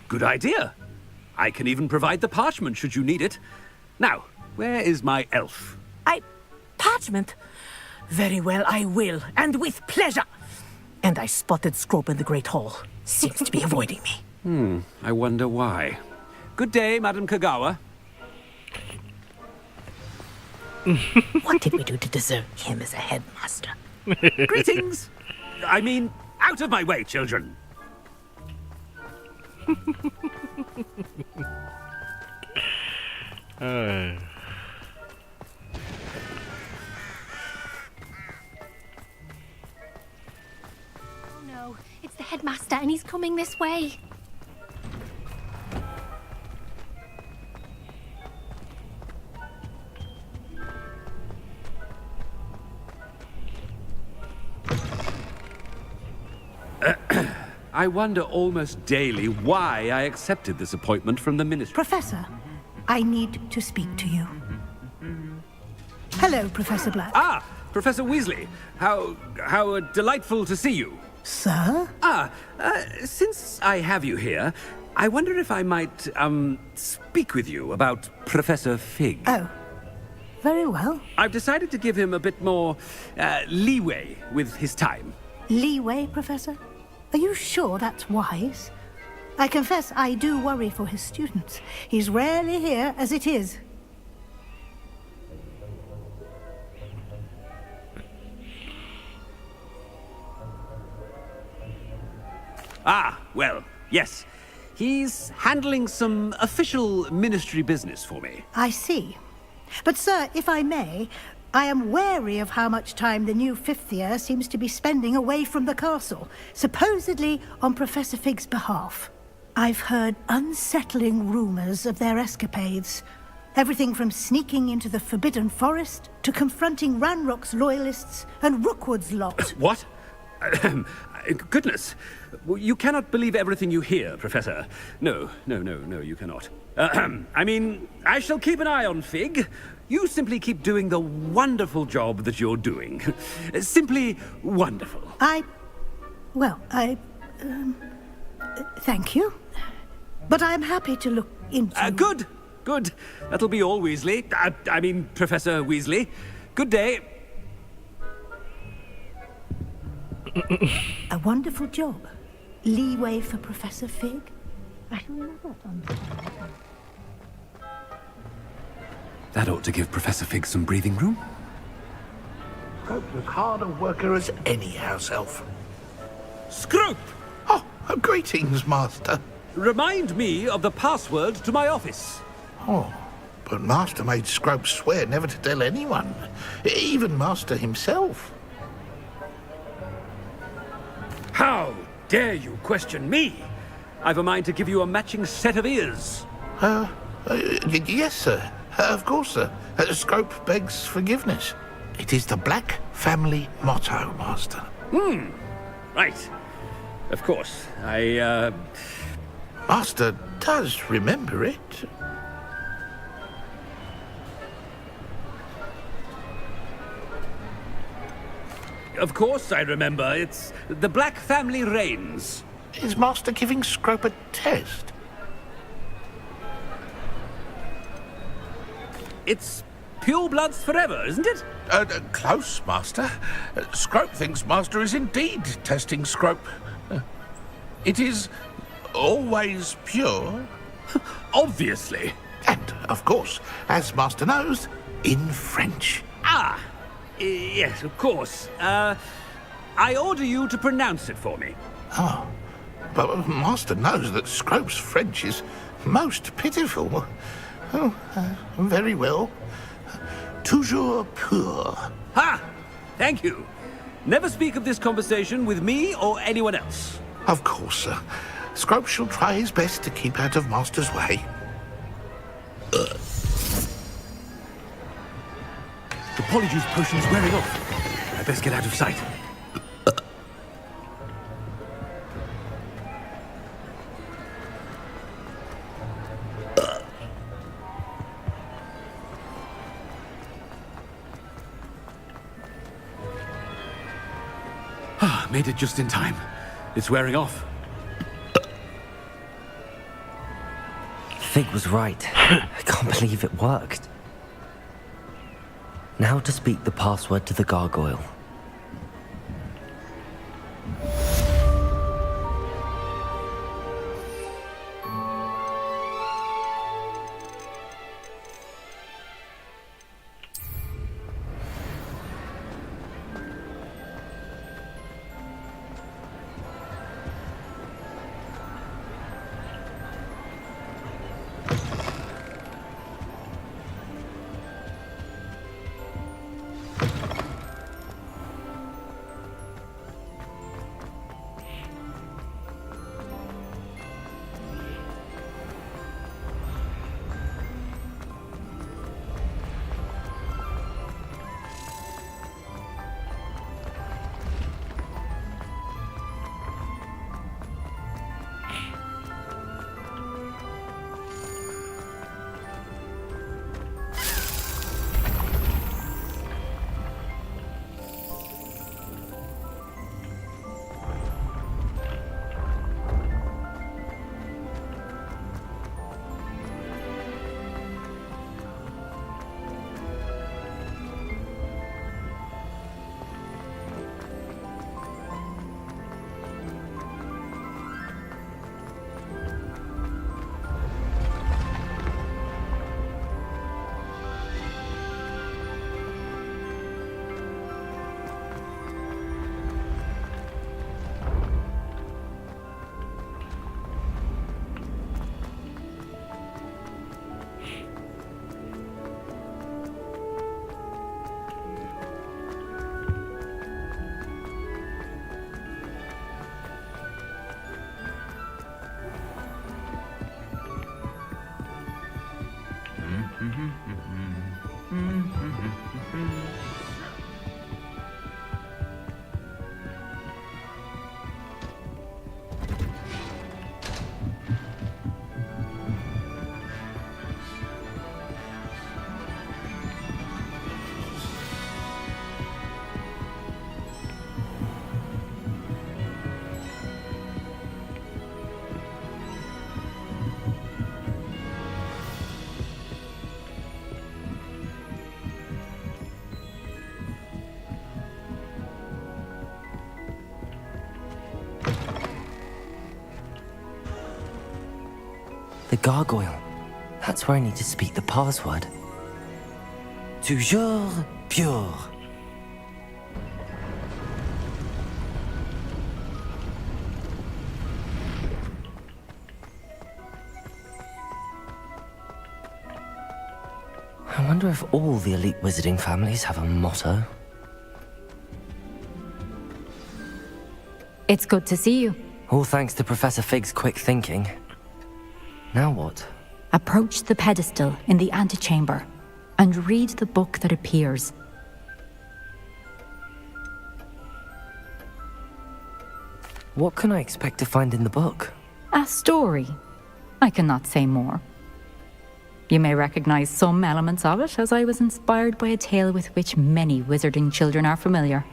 Good idea. I can even provide the parchment should you need it. Now, where is my elf? Parchment? Very well, I will, and with pleasure. And I spotted Scrope in the Great Hall. Seems to be avoiding me. I wonder why. Good day, Madam Kogawa. What did we do to deserve him as a headmaster? Greetings! I mean, out of my way, children! Oh no, it's the headmaster and he's coming this way. I wonder almost daily why I accepted this appointment from the ministry. Professor, I need to speak to you. Hello, Professor Black. Ah, Professor Weasley. How delightful to see you. Sir? Since I have you here, I wonder if I might, speak with you about Professor Fig. Oh, very well. I've decided to give him a bit more, leeway with his time. Leeway, Professor? Are you sure that's wise? I confess I do worry for his students. He's rarely here as it is. Well, yes. He's handling some official ministry business for me. I see. But, sir, if I may, I am wary of how much time the new fifth year seems to be spending away from the castle, supposedly on Professor Fig's behalf. I've heard unsettling rumors of their escapades. Everything from sneaking into the Forbidden Forest to confronting Ranrock's loyalists and Rookwood's lot. What? Goodness. You cannot believe everything you hear, Professor. No, you cannot. I mean, I shall keep an eye on Fig. You simply keep doing the wonderful job that you're doing. Simply wonderful. Thank you. But I'm happy to look into... Good. That'll be all, Weasley. I mean, Professor Weasley. Good day. A wonderful job. Leeway for Professor Fig. I shall remember it on... That ought to give Professor Fig some breathing room. Scrope's as hard a worker as any house elf. Scrope! Oh, greetings, Master. Remind me of the password to my office. Oh, but Master made Scrope swear never to tell anyone, even Master himself. How dare you question me? I've a mind to give you a matching set of ears. Yes, sir. Of course, sir. Scrope begs forgiveness. It is the Black family motto, Master. Right. Of course. Master does remember it. Of course I remember. It's the Black family reigns. Is Master giving Scrope a test? It's pure bloods forever, isn't it? Close, Master. Scrope thinks Master is indeed testing Scrope. It is always pure. Obviously. And, of course, as Master knows, in French. Yes, of course. I order you to pronounce it for me. Oh, but Master knows that Scrope's French is most pitiful. Oh, very well. Toujours pur. Ha! Thank you. Never speak of this conversation with me or anyone else. Of course, sir. Scrope shall try his best to keep out of Master's way. The polyjuice potion's wearing off. I best get out of sight. Made it just in time. It's wearing off. Fig was right. I can't believe it worked. Now to speak the password to the gargoyle. The gargoyle. That's where I need to speak the password. Toujours pur. I wonder if all the elite wizarding families have a motto. It's good to see you. All thanks to Professor Fig's quick thinking. Now what? Approach the pedestal in the antechamber and read the book that appears. What can I expect to find in the book? A story. I cannot say more. You may recognize some elements of it, as I was inspired by a tale with which many wizarding children are familiar.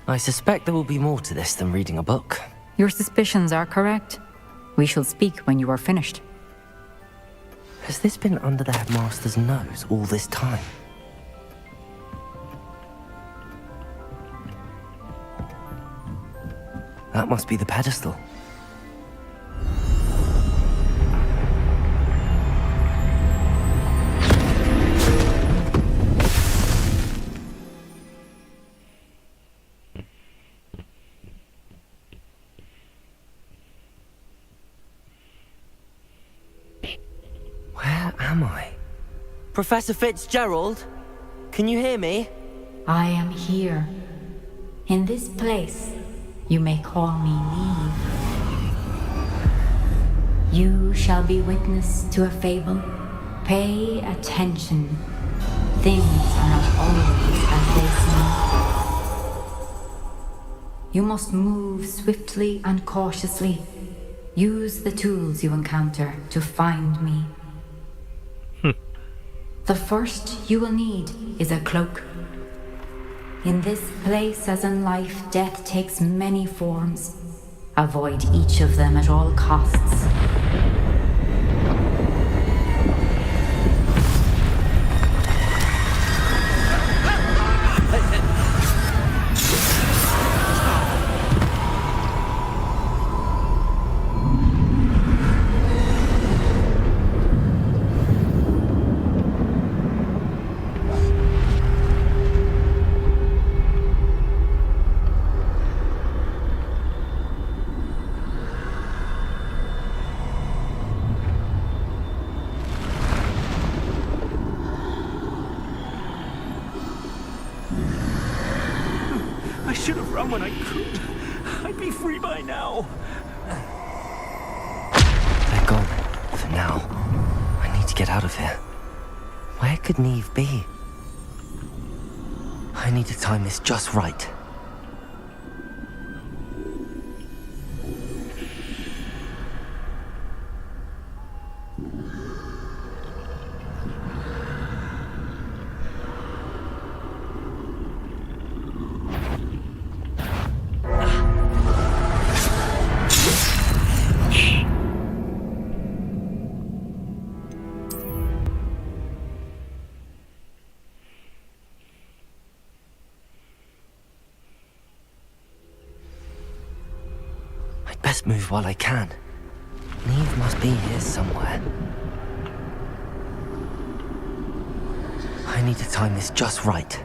I suspect there will be more to this than reading a book. Your suspicions are correct. We shall speak when you are finished. Has this been under the headmaster's nose all this time? That must be the pedestal. am I? Professor Fitzgerald? Can you hear me? I am here. In this place, you may call me Neve. You shall be witness to a fable. Pay attention. Things are not always as they seem. You must move swiftly and cautiously. Use the tools you encounter to find me. The first you will need is a cloak. In this place, as in life, death takes many forms. Avoid each of them at all costs. I should have run when I could. I'd be free by now. They're gone. For now. I need to get out of here. Where could Neve be? I need to time this just right. Best move while I can. Neve must be here somewhere. I need to time this just right.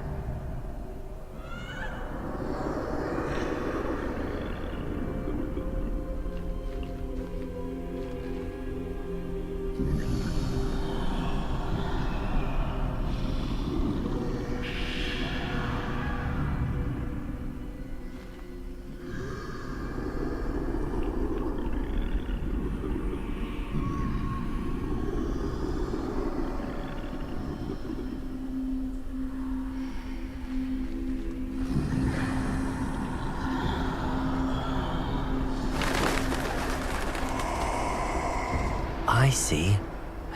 I see.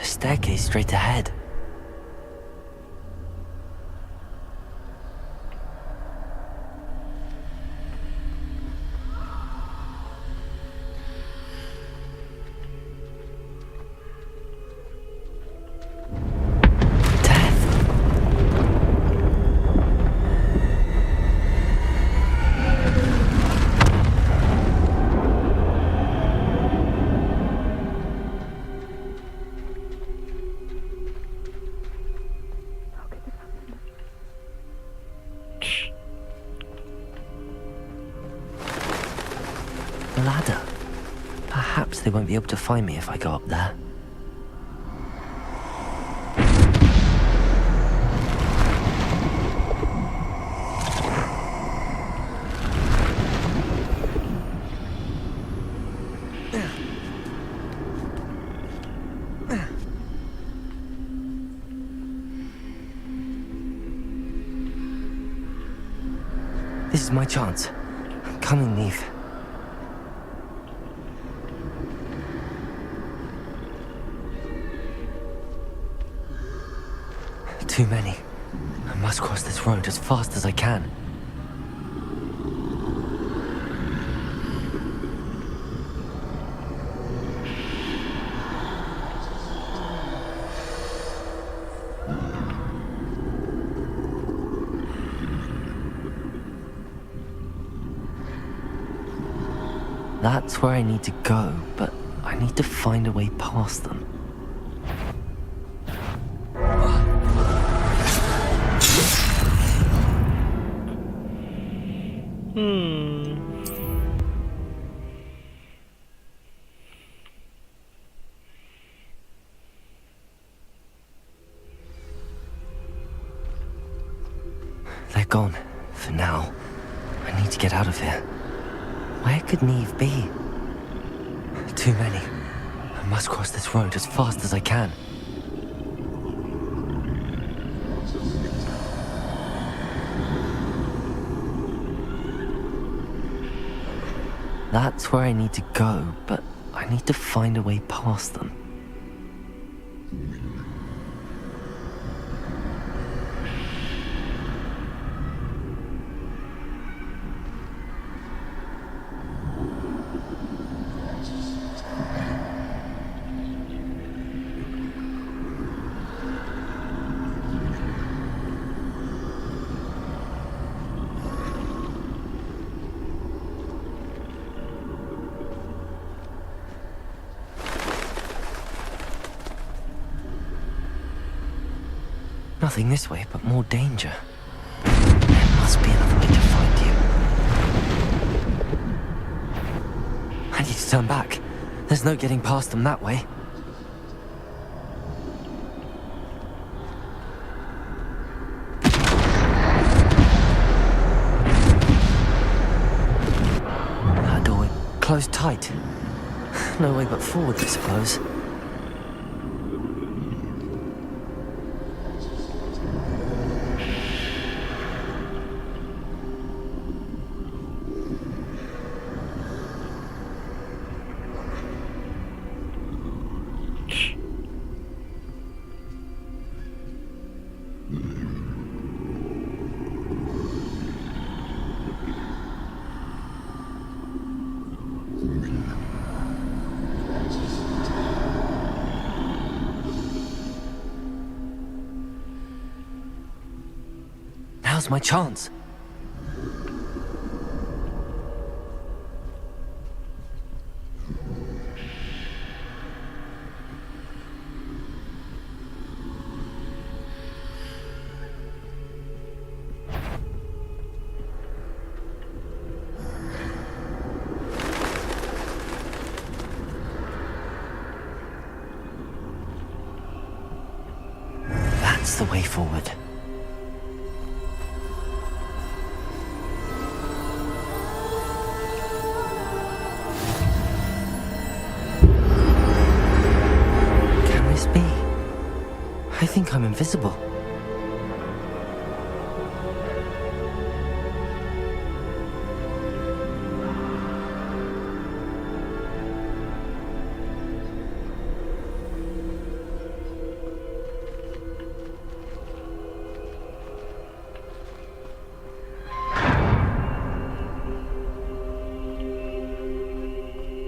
A staircase straight ahead. Ladder. Perhaps they won't be able to find me if I go up there. This is my chance. I'm coming, Neve. Too many. I must cross this road as fast as I can. That's where I need to go, but I need to find a way past them. gone. For now. I need to get out of here. Where could Neve be? Too many. I must cross this road as fast as I can. That's where I need to go, but I need to find a way past them. Nothing this way, but more danger. There must be another way to find you. I need to turn back. There's no getting past them that way. That doorway closed tight. No way but forward, I suppose. Now's my chance. That's the way forward. I think I'm invisible.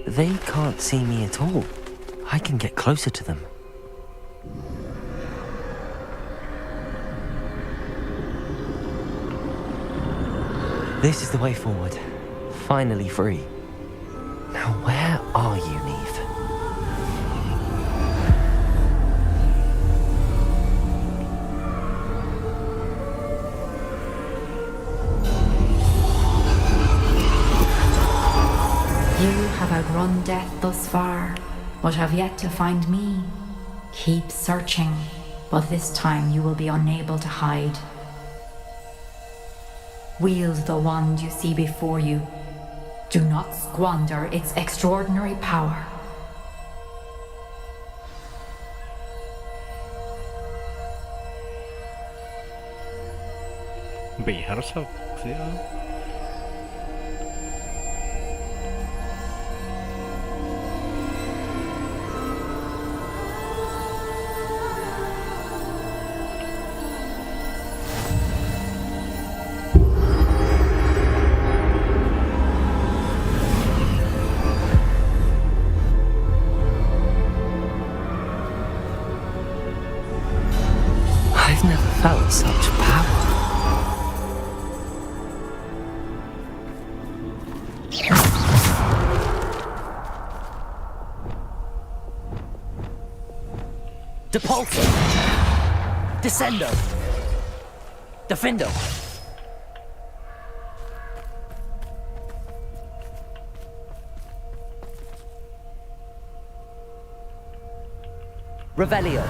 They can't see me at all. I can get closer to them. This is the way forward. Finally free. Now where are you, Neve? You have outrun death thus far, but have yet to find me. Keep searching, but this time you will be unable to hide. Wield the wand you see before you. Do not squander its extraordinary power. Beherrscher, ja. I've never felt such power. Depulso. Descendo. Defendo. Revelio.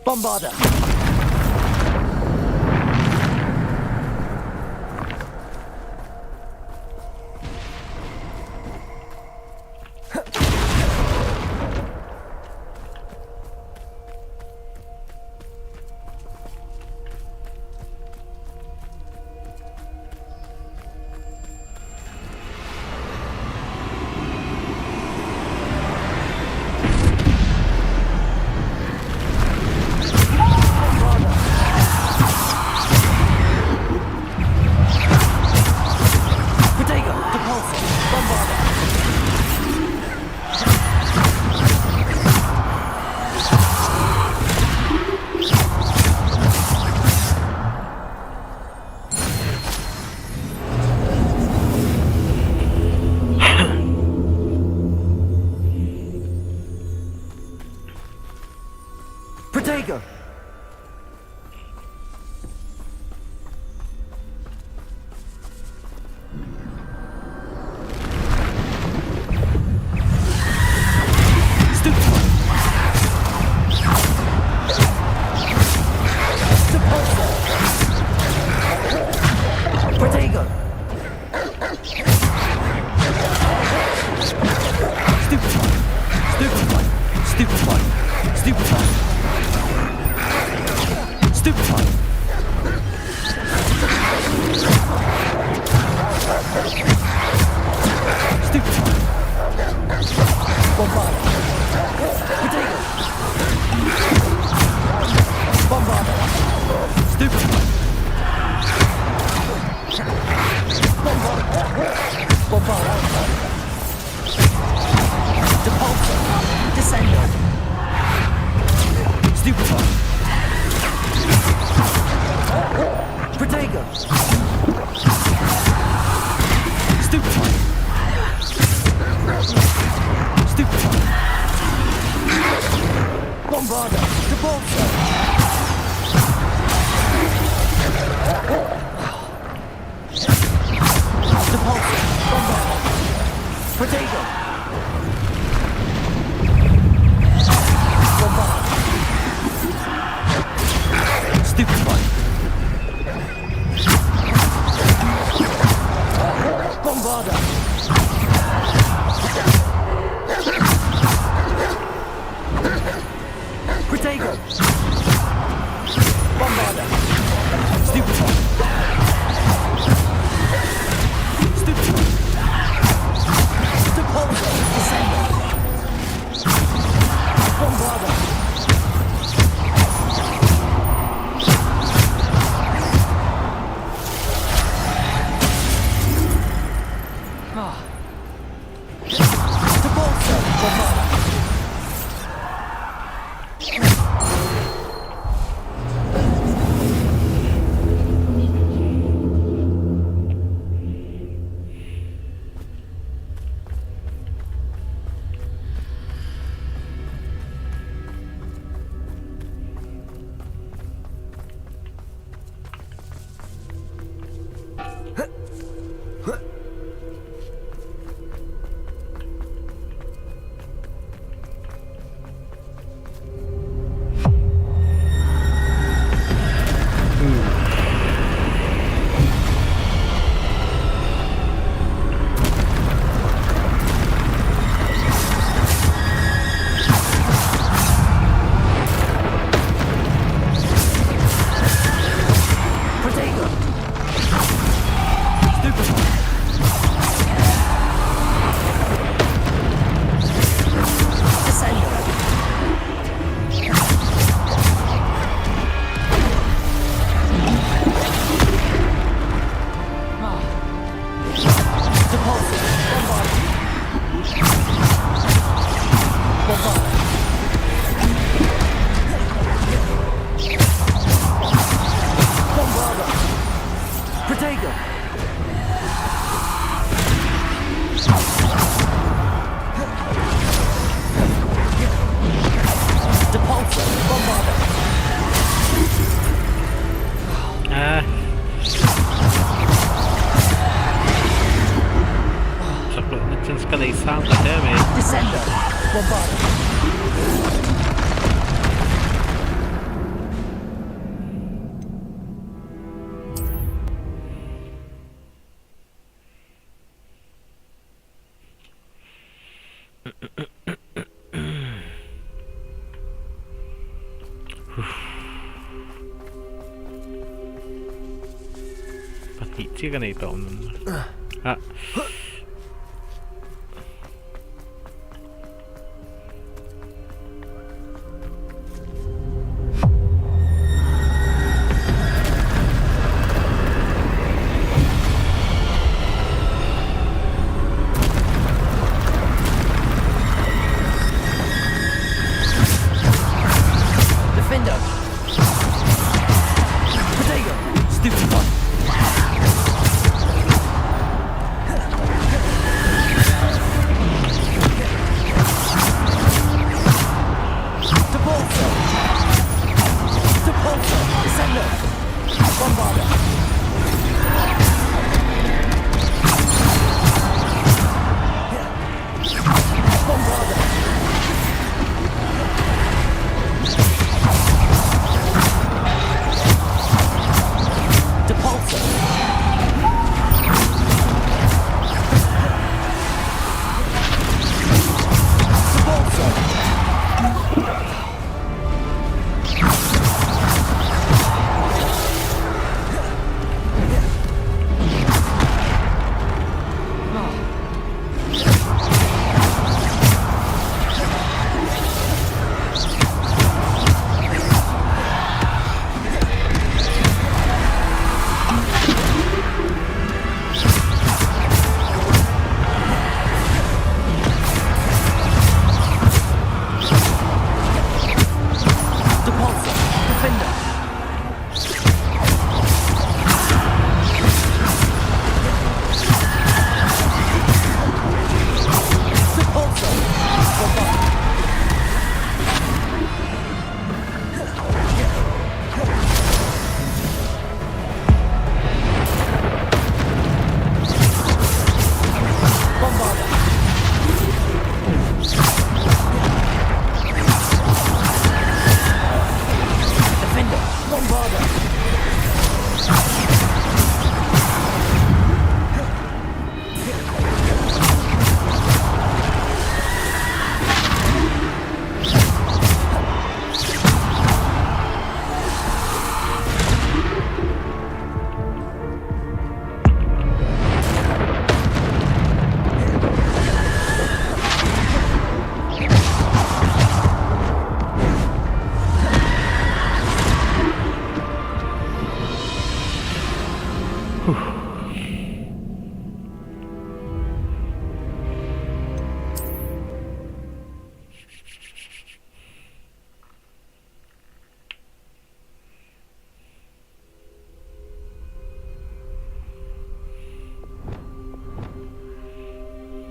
Bombarder! Protego! Protego! sound the damage. Descender! Bombard! Patizia ka na ito. Ah.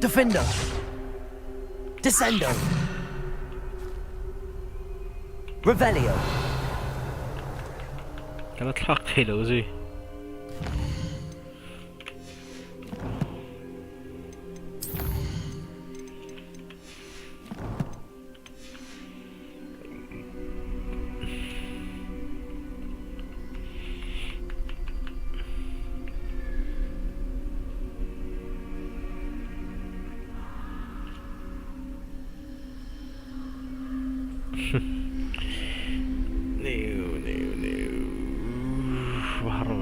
Defender. Descendo. Revelio. Kan tlaq Khelh zi. No. Baru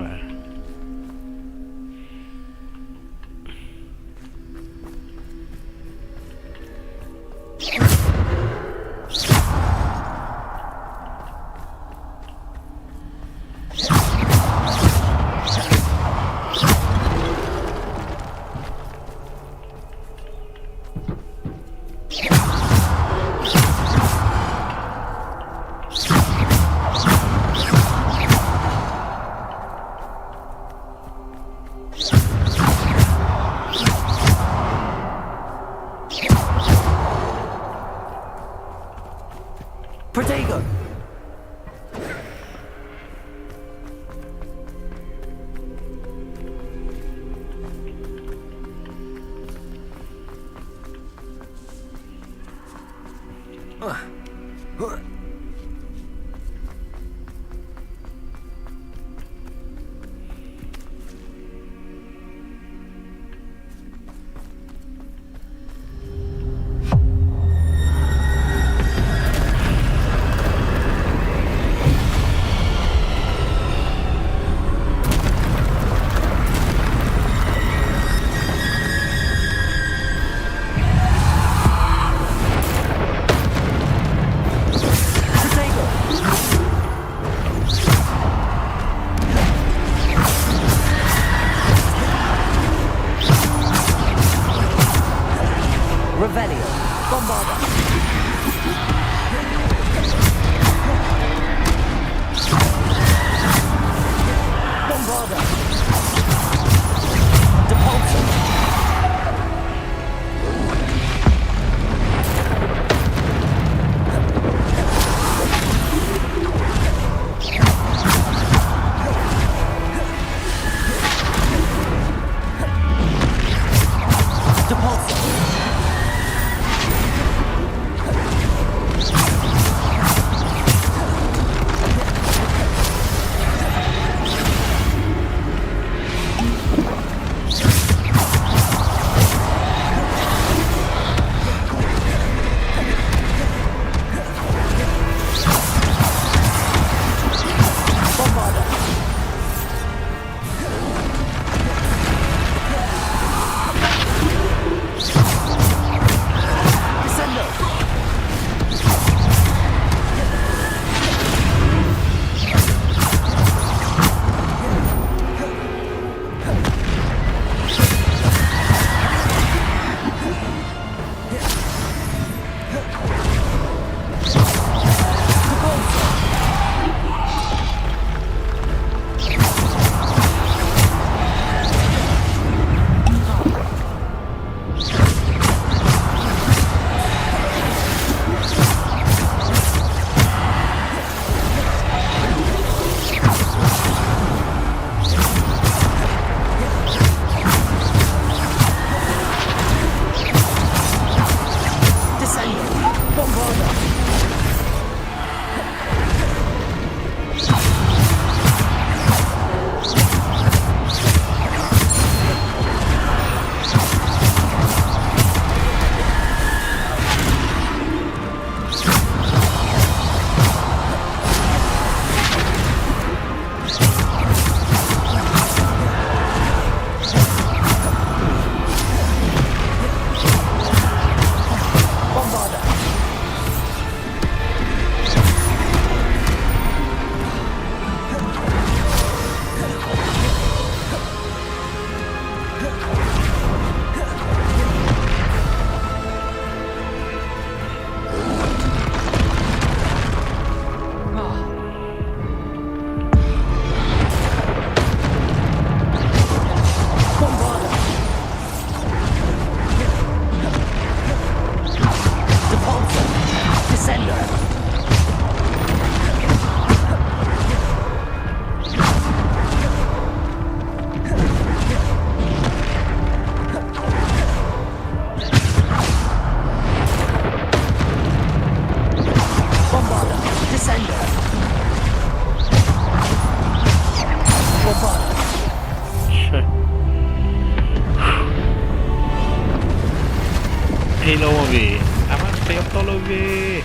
Hello mọi người, avanti ontologi.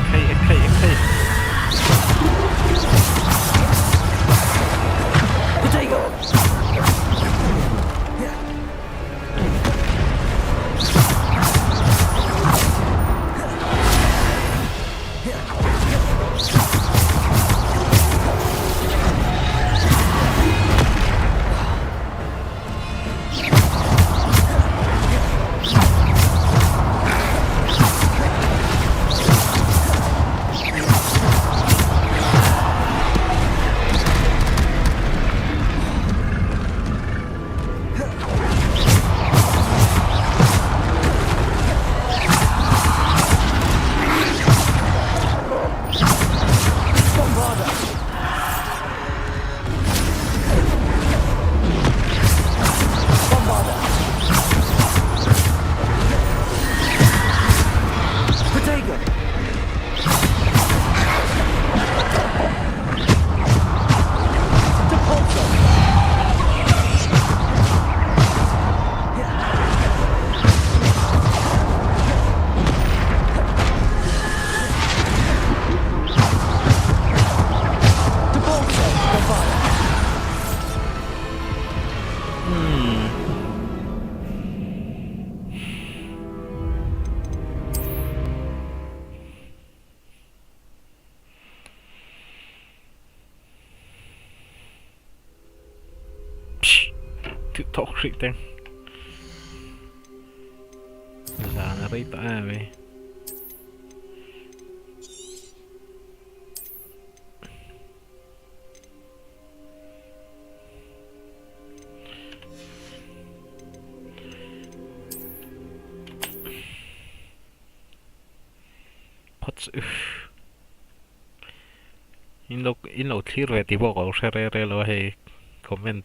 Okay. Potato! Toxic then. Sana rita ave. What's in lo clear ti bo ko share lo he comment